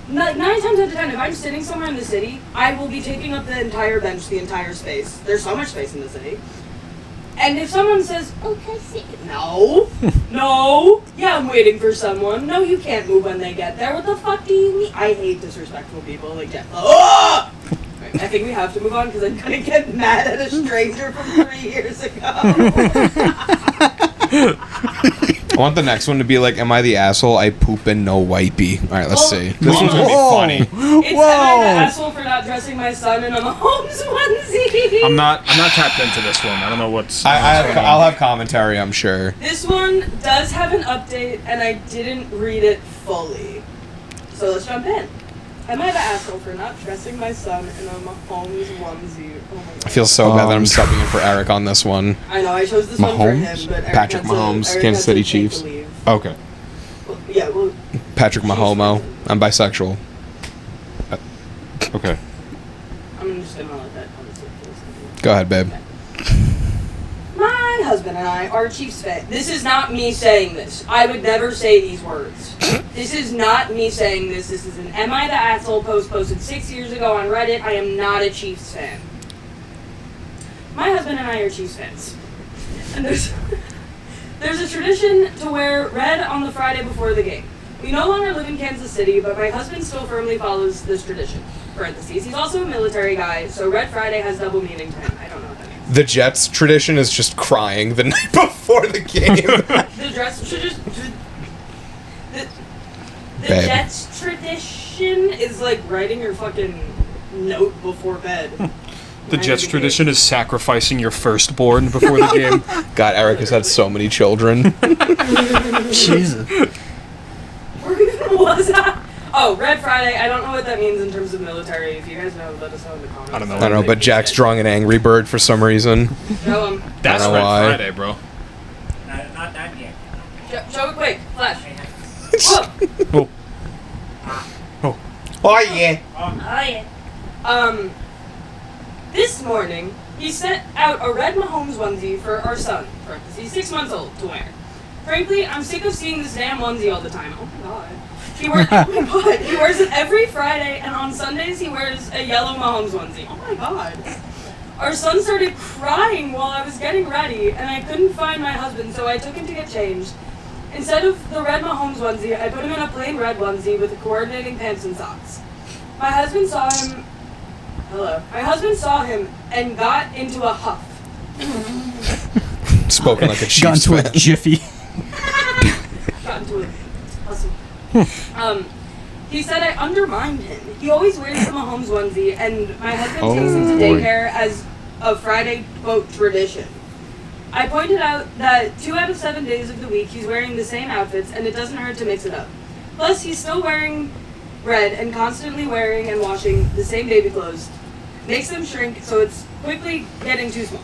9 times out of 10, if I'm sitting somewhere in the city, I will be taking up the entire bench, the entire space. There's so much space in the city. And if someone says, okay, sit. No. No. Yeah, I'm waiting for someone. No, you can't move when they get there. What the fuck do you mean? I hate disrespectful people. Like, yeah. Oh! Right, I think we have to move on because I'm going to get mad at a stranger from 3 years ago. I want the next one to be like, "Am I the asshole? I poop and no wipey." All right, let's see. This one's gonna be funny. It's am I the asshole for not dressing my son in a Mahomes onesie? I'm not tapped into this one. I don't know what's. I'll have commentary, I'm sure. This one does have an update, and I didn't read it fully. So let's jump in. Am I the asshole for not dressing my son in a Mahomes onesie? Oh my god. I feel so bad that I'm subbing in for Eric on this one. I know, I chose this one for Mahomes? him, but Eric Patrick had to- Mahomes, Eric Kansas had to City take Chiefs. the leave. Okay. Well, yeah, well, Patrick Mahomo. I'm bisexual. Okay. I'm just gonna let that conversation for a second. Go ahead, babe. My husband and I are Chiefs fans. This is not me saying this. I would never say these words. This is not me saying this. This is an Am I the Asshole post posted 6 years ago on Reddit. I am not a Chiefs fan. My husband and I are Chiefs fans. And there's a tradition to wear red on the Friday before the game. We no longer live in Kansas City, but my husband still firmly follows this tradition. Parentheses. He's also a military guy, so Red Friday has double meaning to him. I don't know what that means. The Jets tradition is just crying the night before the game. The dress tradition. The Babe. Jets tradition is like writing your fucking note before bed. The Jets tradition is sacrificing your firstborn before the game. God, Eric has had so many children. Jesus. Where even was that? Oh, Red Friday. I don't know what that means in terms of military. If you guys know, let us know in the comments. I don't know. I don't know, but Jack's drawing an Angry Bird for some reason. Show him. That's I don't Red know why. Friday, bro. Not done yet. Show it quick. Flash. Oh. Oh yeah. Oh yeah. This morning he sent out a red Mahomes onesie for our son. He's 6 months old to wear. Frankly, I'm sick of seeing this damn onesie all the time. Oh my god. He wears it every Friday, and on Sundays he wears a yellow Mahomes onesie. Oh my god. Our son started crying while I was getting ready, and I couldn't find my husband, so I took him to get changed. Instead of the red Mahomes onesie, I put him in a plain red onesie with the coordinating pants and socks. My husband saw him. Hello. My husband saw him and got into a huff. Spoken like a Got Chiefs into a fan. jiffy. Got into a hustle. He said I undermined him. He always wears the Mahomes onesie, and my husband takes him to boy. daycare as a Friday, quote, tradition. I pointed out that 2 out of 7 days of the week he's wearing the same outfits, and it doesn't hurt to mix it up. Plus, he's still wearing red and constantly wearing and washing the same baby clothes. Makes them shrink, so it's quickly getting too small.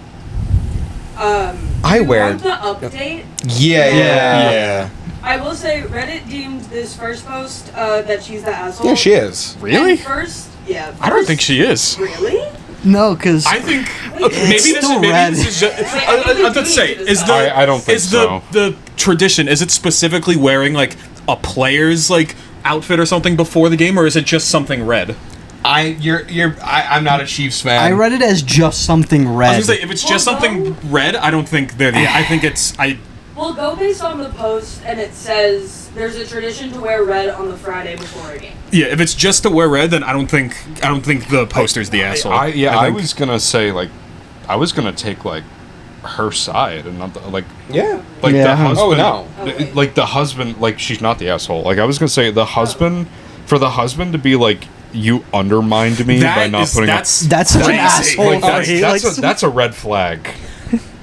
I you wear- want the update? Yeah. I will say Reddit deemed this first post that she's the asshole. Yeah, she is. Really? And first, yeah. I don't first- think she is. Really? No, because I think It's maybe still maybe red. this is just. Wait, I think we I'm do to say, need to is the decide. I don't think is so. the tradition? Is it specifically wearing like a player's like outfit or something before the game, or is it just something red? I'm not a Chiefs fan. I read it as just something I red. was gonna say if it's just Well, something red, I don't think they're the. I think it's I. We'll go based on the post, and it says there's a tradition to wear red on the Friday before a game. Yeah, if it's just to wear red, then I don't think the poster's the asshole. I think- was gonna say like, I was gonna take like her side and not the, like Yeah. like Yeah. the husband. Oh, no. Okay. Like the husband, like she's not the asshole. Like I was gonna say the husband, for the husband to be like, you undermined me That by not is- putting that's That's such an crazy. asshole. like that's, He that's, likes- a, that's a red flag.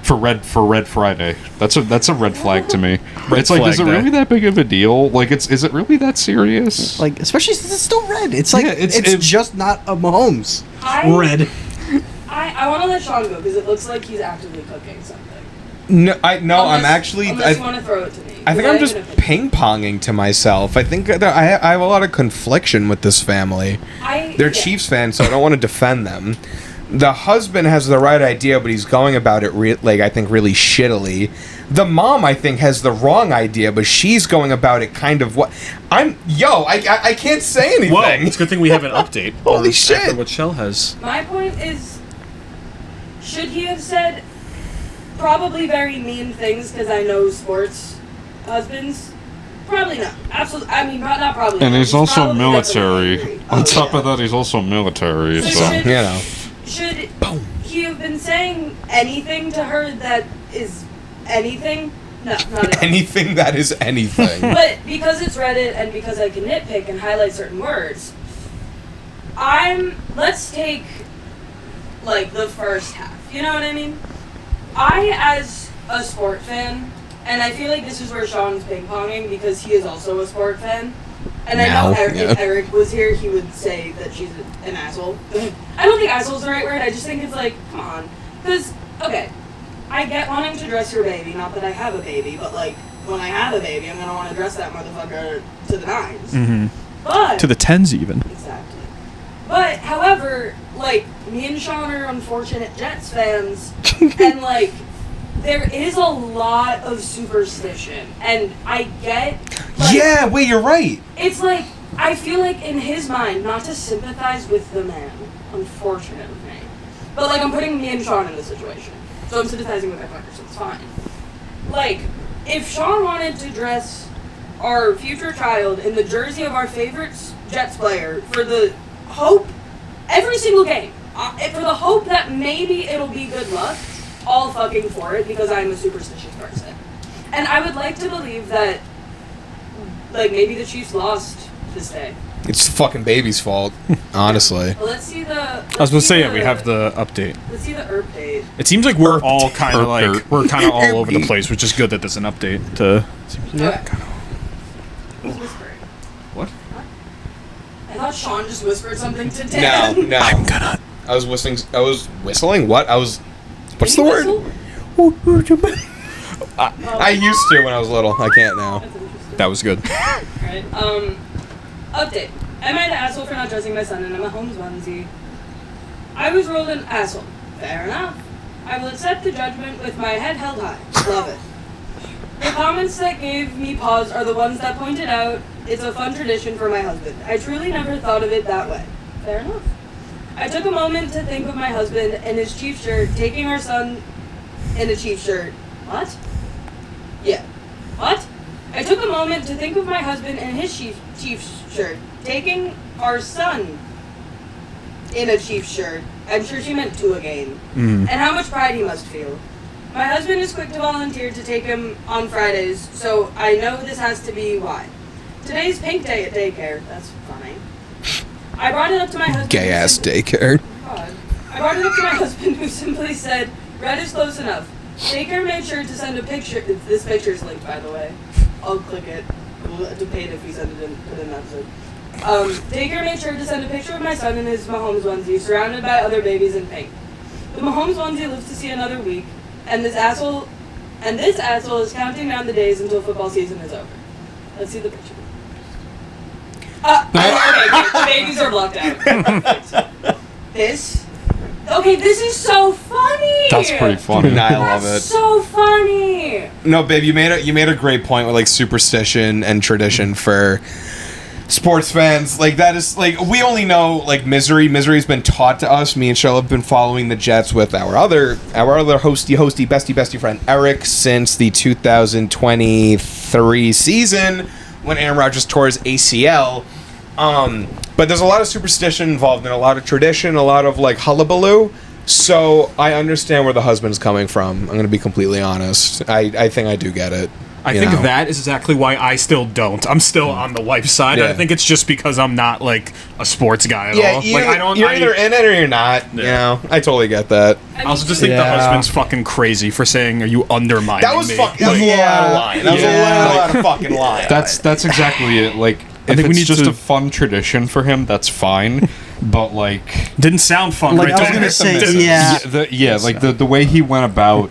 For Red Friday, that's a red flag to me. It's like, flag is it day. really that big of a deal? Like, is it really that serious? like, especially since it's still red. It's like Yeah, it's it- just not a Mahomes. I- Red. I want to let Sean go because it looks like he's actively cooking something. No, I'm Unless- actually. Unless you want to throw it to me. I think 'cause I'm just have an opinion. ping-ponging to myself. I think that I have a lot of confliction with this family. They're Yeah. Chiefs fans, so I don't want to defend them. The husband has the right idea, but he's going about it I think really shittily. The mom, I think, has the wrong idea, but she's going about it kind of what I can't say anything. Whoa, it's a good thing we have an update. Holy or shit. after what Shell has. My point is, should he have said probably very mean things because I know sports husbands? Probably not. Absolutely. I mean, not probably. And not. he's also probably military. definitely angry. On Oh, top yeah. of that, he's also military. So So should- You know. Should he have been saying anything to her that is anything? No, not at all. Anything that is anything. But because it's Reddit and because I can nitpick and highlight certain words, let's take like the first half. You know what I mean? I, as a sport fan, and I feel like this is where Sean's ping-ponging because he is also a sport fan. And I know Now, Eric, yeah. if Eric was here, he would say that she's an asshole. I don't think asshole's the right word. I just think it's like, come on. Because, okay, I get wanting to dress your baby. Not that I have a baby, but like, when I have a baby, I'm going to want to dress that motherfucker to the nines. Mm-hmm. But, To the tens even. exactly. But, however, like, me and Sean are unfortunate Jets fans, and like, there is a lot of superstition, and I get. Like, Yeah, wait, you're right. it's like, I feel like in his mind, not to sympathize with the man, unfortunate of me, but like I'm putting me and Sean in this situation, so I'm sympathizing with my partner, so it's fine. Like, if Sean wanted to dress our future child in the jersey of our favorite Jets player for the hope, every single game, for the hope that maybe it'll be good luck, all fucking for it because I'm a superstitious person. And I would like to believe that like maybe the Chiefs lost this day. It's the fucking baby's fault, honestly. Well, let's see the. I was going to say, yeah, we have the update. Let's see the herb date. It seems like we're all kind of like Erp. we're kind of all over the place, which is good that there's an update to. Okay. Who's whispering? What? I thought Sean just whispered something to Dan. No. I'm gonna. I was whistling. What? What's Can the you word? whistle? I used to when I was little. I can't now. That's interesting. That was good. Alright, update. Am I the asshole for not dressing my son in a Mahomes onesie? I was rolled an asshole. Fair enough. I will accept the judgment with my head held high. Love it. The comments that gave me pause are the ones that pointed out it's a fun tradition for my husband. I truly never thought of it that way. Fair enough. I took a moment to think of my husband in his Chiefs shirt, taking our son in a Chiefs shirt. What? Yeah. What? I took a moment to think of my husband in his Chiefs shirt, taking our son in a Chiefs shirt. I'm sure she meant to a game. And how much pride he must feel. My husband is quick to volunteer to take him on Fridays, so I know this has to be why. Today's pink day at daycare. That's funny. I brought it up to my husband. Gay ass daycare. God. I brought it up to my husband, who simply said, "Red is close enough." Daycare made sure to send a picture. This picture's linked, by the way. I'll click it. We'll debate if we send it in, put it in an episode. Daycare made sure to send a picture of my son in his Mahomes onesie, surrounded by other babies in pink. The Mahomes onesie lives to see another week, and this asshole is counting down the days until football season is over. Let's see the picture. Okay, great. The babies are blocked out. This is so funny. That's pretty funny. I love it. So funny. No, babe, you made a great point with like superstition and tradition for sports fans. Like that is like we only know like misery. Misery's been taught to us. Me and Shell have been following the Jets with our other hosty bestie friend Eric since the 2023 season when Aaron Rodgers tore his ACL. But there's a lot of superstition involved and a lot of tradition, a lot of like hullabaloo. So I understand where the husband's coming from. I'm going to be completely honest. I think I do get it. I think that is exactly why I still don't. I'm still on the wife's side. Yeah. I think it's just because I'm not like a sports guy at all. You're, Like I don't. you're either in it or you're not. Yeah. You know, I totally get that. I also just think the husband's fucking crazy for saying, "Are you undermining That was me?" fucking. That was a little out of line. That was a little out of fucking line. That's exactly it. Like, if think we it's need just to- a fun tradition for him, that's fine. But like, Didn't sound fun, Like, right? I was Don't gonna hit say, them. yeah. like the way he went about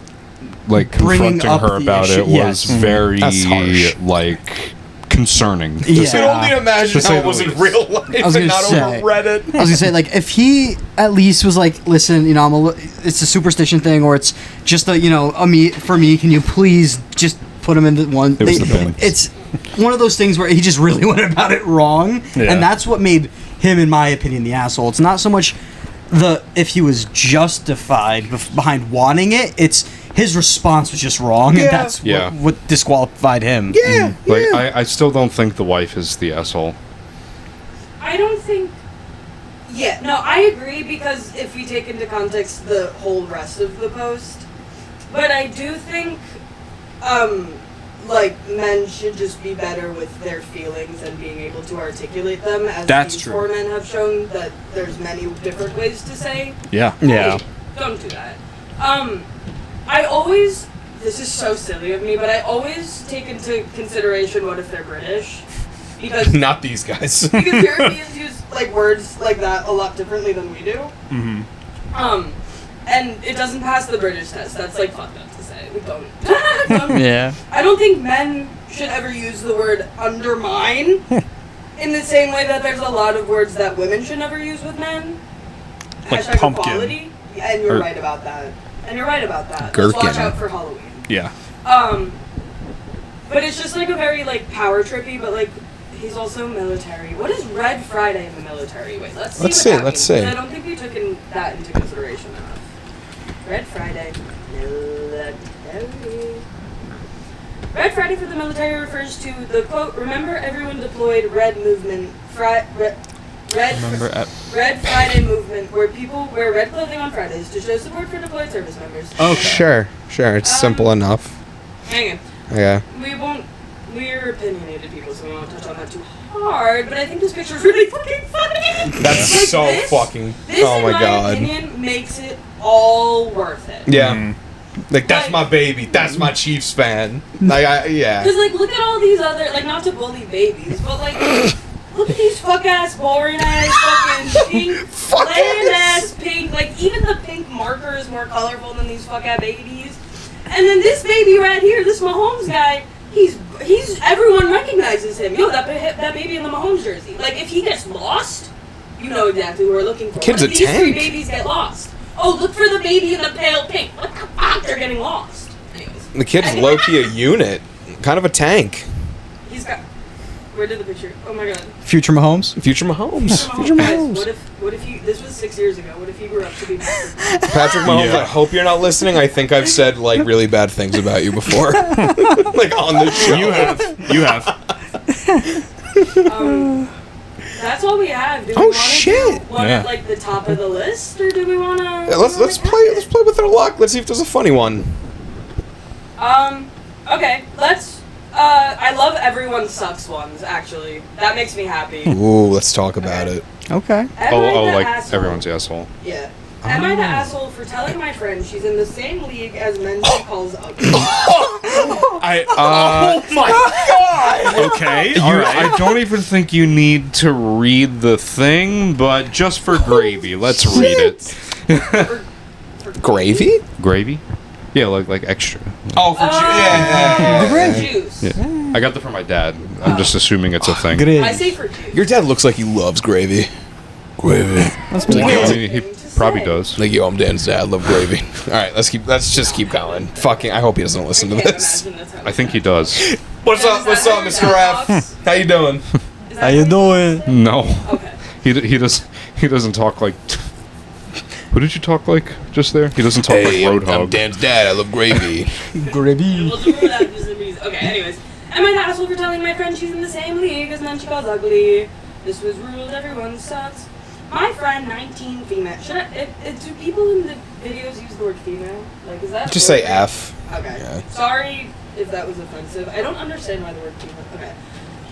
like Bringing confronting up her the about issue, it was yes. very That's harsh. like concerning. to Yeah. I say can only imagine To how say it the was in least. real life was and gonna not say. over Reddit. I was gonna say, like, if he at least was like, listen, you know, it's a superstition thing, or it's just a, you know, for me, can you please just put him in the one? It was the bin. It's one of those things where he just really went about it wrong, Yeah. and that's what made him, in my opinion, the asshole. It's not so much if he was justified behind wanting it, it's his response was just wrong, Yeah. and that's Yeah. what disqualified him. Yeah, Like, I still don't think the wife is the asshole. I don't think. Yeah, no, I agree because if we take into context the whole rest of the post, but I do think, like men should just be better with their feelings and being able to articulate them. As That's these true. four men have shown that there's many different ways to say. Yeah. Yeah. "Hey, don't do that. I always. This is so silly of me, but I always take into consideration what if they're British, because not these guys. because Europeans use like words like that a lot differently than we do. Mm-hmm. And it doesn't pass the British test. That's like fucked up to say. We don't. Don't- Yeah. I don't think men should ever use the word undermine in the same way that there's a lot of words that women should never use with men. Like Hashtag pumpkin. equality. Yeah, and you're Or- right about that. And you're right about that. Let's Gherkin. watch out for Halloween. Yeah. But it's just like a very like power trippy, but like he's also military. What is Red Friday in the military? Wait, let's see. Let's what see, that let's means, see. 'cause I don't think we took that into consideration enough. Red Friday, military. Red Friday for the military refers to the quote. Remember, everyone deployed. Red movement. Red Friday movement, where people wear red clothing on Fridays to show support for deployed service members. Okay. Sure. It's simple enough. Hang on. Okay. We're opinionated people, so we won't touch on that too hard, but I think this picture's really fucking funny. That's Like so this- fucking. This, Oh in my my god. opinion, makes it all worth it. Yeah. Mm. Like that's Like- my baby. That's my Chiefs fan. Like yeah. Because, like, look at all these other, like, not to bully babies, but, like, look at these fuck-ass, boring-ass, fucking pink, bland-ass pink, like, even the pink marker is more colorful than these fuck-ass babies. And then this baby right here, this Mahomes guy, he's everyone recognizes him. Yo, that baby in the Mahomes jersey. Like, if he gets lost, you know exactly who we're looking for. Kid's What if a these three tank. babies get lost? Oh, look for the baby in the pale pink. What the fuck? They're getting lost. Anyways. The kid's low key a unit. Kind of a tank. He's got. Where did the picture? Oh my god. Future Mahomes. Future Mahomes. Guys, what if you? This was 6 years ago. What if you grew up to be Patrick? Patrick Mahomes, Yeah. I hope you're not listening. I think I've said like really bad things about you before. Like on the show. You have. That's all we have. Do we Oh, wanna shit. do one Yeah. at like the top of the list, or do we wanna? Yeah, let's play with our luck. Let's see if there's a funny one. Okay. Let's. I love everyone sucks ones. Actually, that makes me happy. Ooh, let's talk about it. Okay. Am I the like asshole? everyone's asshole. Yeah. Am I the asshole for telling my friend she's in the same league as men she calls ugly? Oh my god! Okay. All right. I don't even think you need to read the thing, but just for gravy, let's read it. Gravy? Gravy? Yeah, like extra. Oh, for yeah. Juice. Yeah. I got that from my dad. I'm just assuming it's a thing. I say for juice. Your dad looks like he loves gravy. Gravy. That's I weird. mean, he probably does. Like, yo, I'm Dan's dad. Love gravy. All right, let's just keep going. Fucking, I hope he doesn't listen to this. I think he does. What's up, Mr. Raff? How you doing? How you doing? No. Okay. He doesn't talk like. Who did you talk like just there? He doesn't talk like Roadhog. I'm Dan's dad. I love gravy. Gravy. We'll do that just in these. Okay, anyways. Am I the asshole for telling my friend she's in the same league as men she calls ugly? This was ruled, everyone sucks. My friend, 19, female. Should I, do people in the videos use the word female? Like, is that Just say appropriate? F. Okay. Yeah. Sorry if that was offensive. I don't understand why the word female. Okay.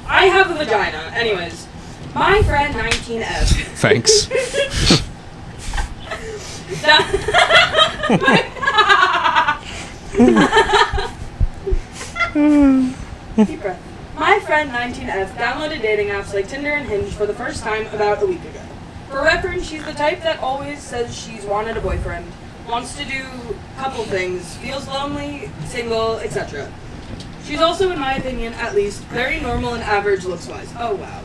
I have a vagina. Anyways. My friend, 19F. Thanks. Deep breath. My friend 19F downloaded dating apps like Tinder and Hinge for the first time about a week ago. For reference, she's the type that always says she's wanted a boyfriend, wants to do couple things, feels lonely, single, etc. She's also, in my opinion, at least, very normal and average looks-wise. Oh, wow.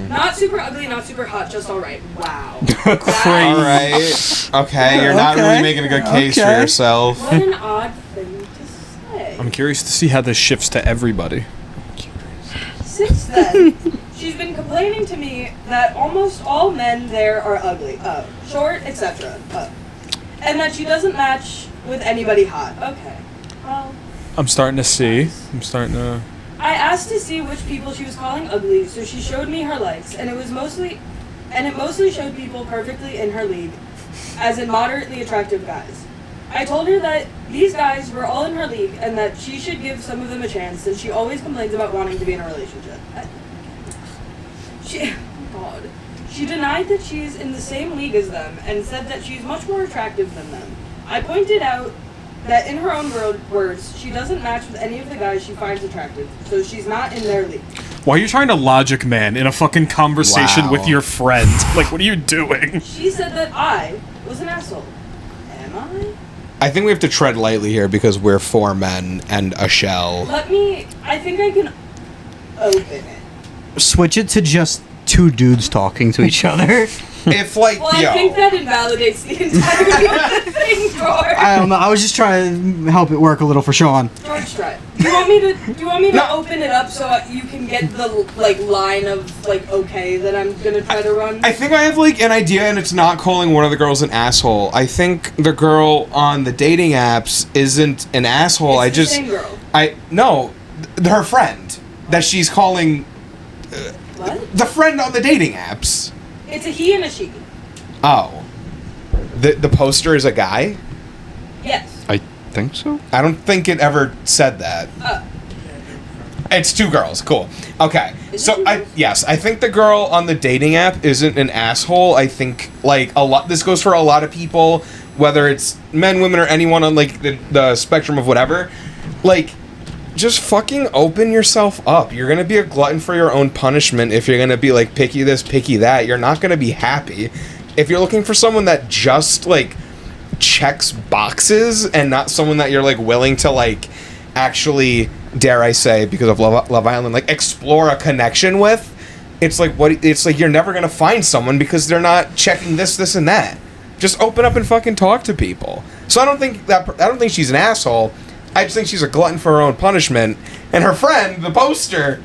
Not super ugly, not super hot, just alright. Wow. All right. Okay, you're not really making a good case for yourself. What an odd thing to say. I'm curious to see how this shifts to everybody. Since then, she's been complaining to me that almost all men there are ugly, short, etc. And that she doesn't match with anybody hot. Okay. Well, I'm starting to see. I'm starting to. I asked to see which people she was calling ugly, so she showed me her likes, and it mostly showed people perfectly in her league, as in moderately attractive guys. I told her that these guys were all in her league and that she should give some of them a chance, since she always complains about wanting to be in a relationship. She denied that she's in the same league as them and said that she's much more attractive than them. I pointed out that in her own words, she doesn't match with any of the guys she finds attractive, so she's not in their league. Why are you trying to logic man in a fucking conversation Wow. with your friend? Like, what are you doing? She said that I was an asshole. Am I? I think we have to tread lightly here because we're 4 men and a shell. I think I can open it. Switch it to just 2 dudes talking to each other. If like, Well, I think that invalidates the entirety of the thing, George. I don't know. I was just trying to help it work a little for Sean. George, try. Do you want me to open it up so you can get the line of okay that I'm gonna try to run? I think I have like an idea, and it's not calling one of the girls an asshole. I think the girl on the dating apps isn't an asshole. It's the same girl. Her friend that she's calling What? the friend on the dating apps. It's a he and a she. Oh, the poster is a guy. Yes. I think so. I don't think it ever said that. It's 2 girls. Cool. Okay. Is So it 2 girls? yes, I think the girl on the dating app isn't an asshole. I think like a lot. This goes for a lot of people, whether it's men, women, or anyone on like the spectrum of whatever. Like, just fucking open yourself up. You're gonna be a glutton for your own punishment if you're gonna be like picky this, picky that. You're not gonna be happy. If you're looking for someone that just like checks boxes and not someone that you're like willing to like actually, dare I say, because of Love Island, like explore a connection with, it's like you're never gonna find someone because they're not checking this and that. Just open up and fucking talk to people. So I don't think she's an asshole. I just think she's a glutton for her own punishment. And her friend, the poster,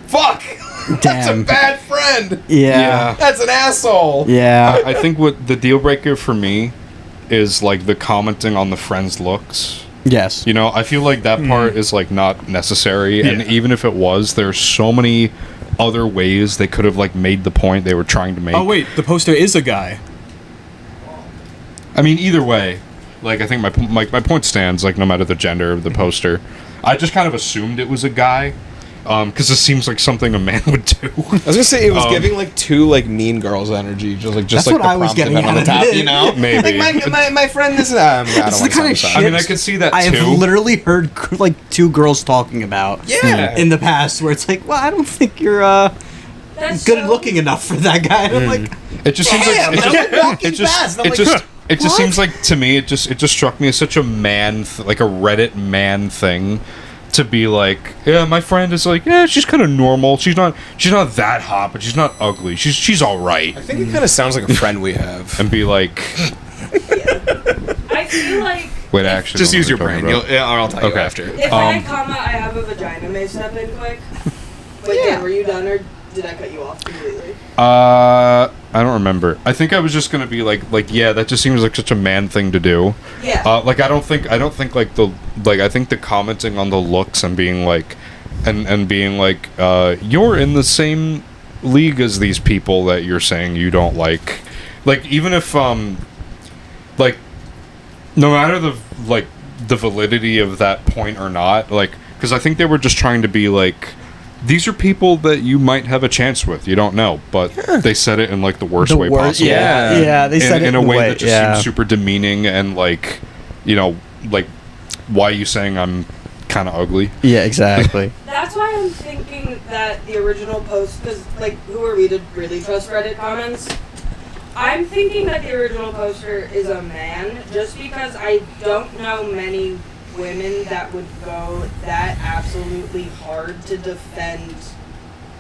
fuck. That's a Damn. bad friend. Yeah. That's an asshole. Yeah. I think what the deal breaker for me is like the commenting on the friend's looks. Yes. You know, I feel like that part is like not necessary, and Yeah. even if it was, there's so many other ways they could have like made the point they were trying to make. Oh wait, the poster is a guy. I mean, either way, like I think my point stands. Like no matter the gender of the poster, I just kind of assumed it was a guy, because this seems like something a man would do. I was gonna say it was giving like two like Mean Girls energy, just That's like what the I was prompt getting event on out the of top, it. you know? Maybe. Like my friend is. I don't It's wanna the kind of sound shit. I mean, I could see that I have too. literally heard like two girls talking about. Yeah. In the past, where it's like, well, I don't think you're That's good so- looking enough for that guy. And I'm like, It just seems Damn, like and I'm, like, walking it just fast, and I'm it like, just it just what? seems like to me it just struck me as such a man like a Reddit man thing to be like, yeah, my friend is like, yeah, she's kind of normal. She's not that hot, but she's not ugly. She's all right. I think it kind of sounds like a friend we have. And be like, I feel like wait, actually, Just don't know use your what you're brain. talking Or I'll tell you Okay. after. if I comma, I have a vagina may step in quick. Wait, Dan, were you done or did I cut you off completely? I don't remember. I think I was just gonna be like yeah, that just seems like such a man thing to do. Yeah. Like I don't think like I think the commenting on the looks and being like and being like you're in the same league as these people that you're saying you don't like even if like no matter the validity of that point or not, like because I think they were just trying to be like these are people that you might have a chance with. You don't know, but they said it in like the worst way possible. yeah. yeah, they said it in a way that just yeah. seems super demeaning and like, you know, like why are you saying I'm kind of ugly? Yeah, exactly. That's why I'm thinking that the original post, because, like, who are we to really trust Reddit comments? I'm thinking that the original poster is a man, just because I don't know many women that would go that absolutely hard to defend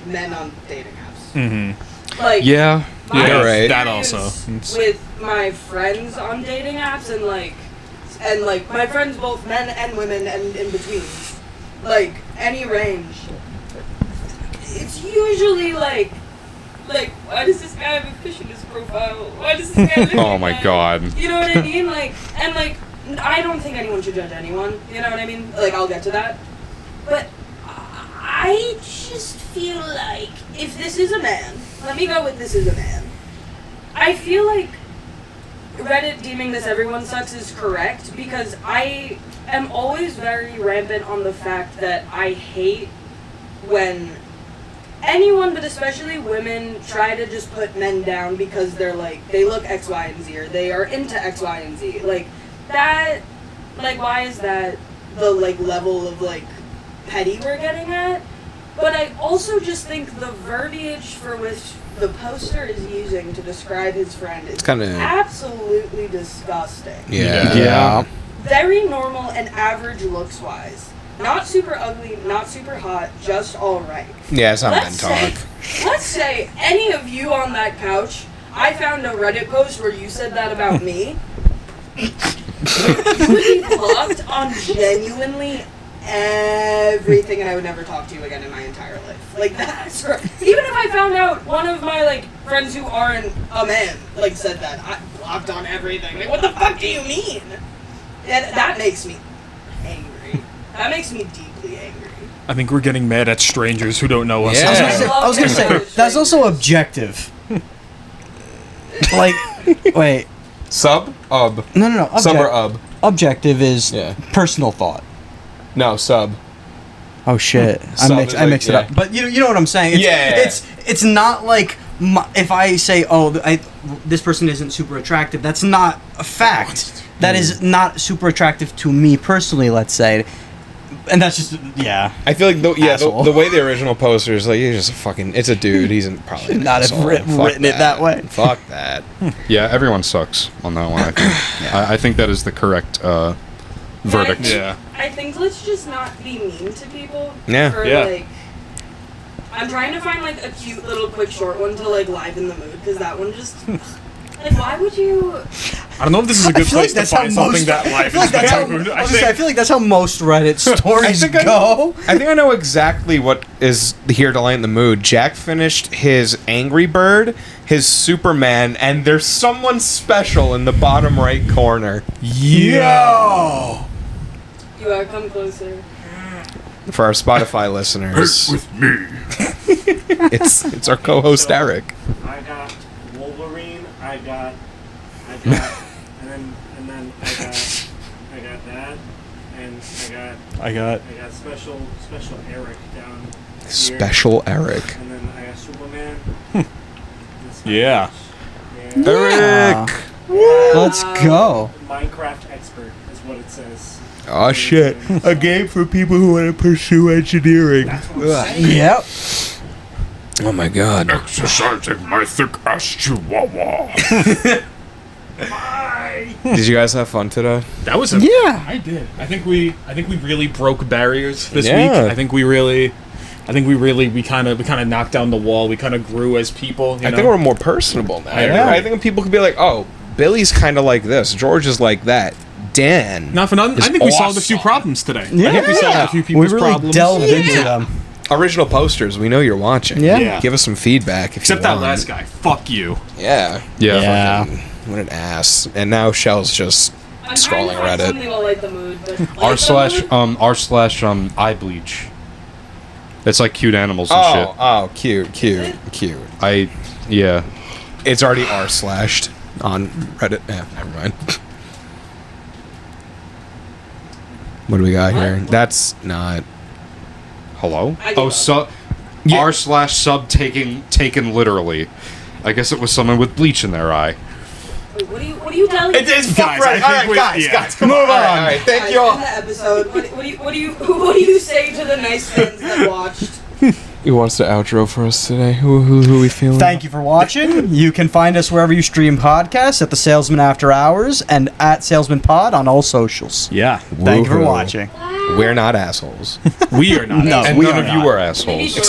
men on dating apps. Mm-hmm. Like, Yeah. my Yeah, right. That also. experience with my friends on dating apps and my friends both men and women and in between, like any range, it's usually like why does this guy have a fish in his profile? Why does this guy look Oh like my that? god. You know what I mean? I don't think anyone should judge anyone. You know what I mean? Like, I'll get to that. But I just feel like if this is a man, let me go with this is a man. I feel like Reddit deeming this everyone sucks is correct because I am always very rampant on the fact that I hate when anyone, but especially women, try to just put men down because they're like, they look X, Y, and Z, or they are into X, Y, and Z. Like, that, like, why is that the, like, level of, like, petty we're getting at? But I also just think the verbiage for which the poster is using to describe his friend is kinda- absolutely disgusting. Yeah. Very normal and average looks-wise. Not super ugly, not super hot, just alright. Yeah, it's not men Let's talk. let's say any of you on that couch, I found a Reddit post where you said that about me. You would be blocked on genuinely everything, and I would never talk to you again in my entire life. Like, that's right. Even if I found out one of my, like, friends who aren't a man, like, said that, I blocked on everything. Like, what the fuck do you mean? And that makes me angry. That makes me deeply angry. I think we're getting mad at strangers who don't know us. Yeah. I was gonna say that's also objective. Like, wait, Sub? Ub. no. Sub or ub? Objective is Yeah. personal thought. No, sub. Oh shit! Sub is I mixed like- it up. But you know what I'm saying? It's, Yeah. It's not like if I say, this person isn't super attractive. That's not a fact. That is not super attractive to me personally. Let's say, and that's just yeah. I feel like Asshole. the way the original poster is like, he's just a fucking, it's a dude. He's probably an Not have asshole. written Fuck it that way. Fuck that. Yeah, everyone sucks on that one. I think. I think that is the correct verdict. Yeah. I think let's just not be mean to people. Yeah. For, Yeah. like, I'm trying to find, like, a cute little quick short one to, like, liven the mood, because that one just... Like, why would you... I don't know if this is a good feel like place to that's how find something most- that life I is feel like that's how, food. I was gonna say, I feel like that's how most Reddit stories go. I think I know exactly what is here to lighten the mood. Jack finished his Angry Bird, his Superman, and there's someone special in the bottom right corner. Yo! You gotta come closer. For our Spotify listeners, with me. it's our co-host Eric. I got Wolverine. I got, and then I got that, and I got. I got special Eric down here, Special Eric. and then I got Superman. This Yeah. Yeah. Eric. Let's go. Minecraft expert is what it says. Oh shit! A game for people who want to pursue engineering. Yep. Oh my god. Exercising my thick ass chihuahua. Did you guys have fun today? That was a. Yeah. I did. I think we really broke barriers this Yeah. week. We kind of knocked down the wall. We kind of grew as people. I think we're more personable now. Yeah. I think people could be like, "Oh, Billy's kind of like this. George is like that. Dan." Not for nothing. is I think we solved a few awesome. problems today. Yeah. I think we solved a few We people's really problems. delved into them. Original posters. We know you're watching. Yeah. Yeah. Give us some feedback if Except you that want. last guy. Fuck you. Yeah. Yeah. Fucking- what an ass. And now Shell's just I'm scrolling trying to find Reddit. something to light the mood, but r/, eye bleach. It's like cute animals and shit. Oh, cute. Yeah. It's already r/slashed on Reddit. Yeah, never mind. What do we got here? That's not. Hello? I Oh, give sub. r/sub taken literally. I guess it was someone with bleach in their eye. Wait, what are you telling me? Guys, I think guys, come on. All right, thank Guys, you all. in the episode, what do you say to the nice fans that watched? Who wants to outro for us today? Who we feeling? Thank you for watching. You can find us wherever you stream podcasts at the Salesman After Hours and at Salesman Pod on all socials. Yeah. Thank you for Woohoo. watching. We're not assholes. We are not. No. And we none are of you not. are assholes. Maybe Except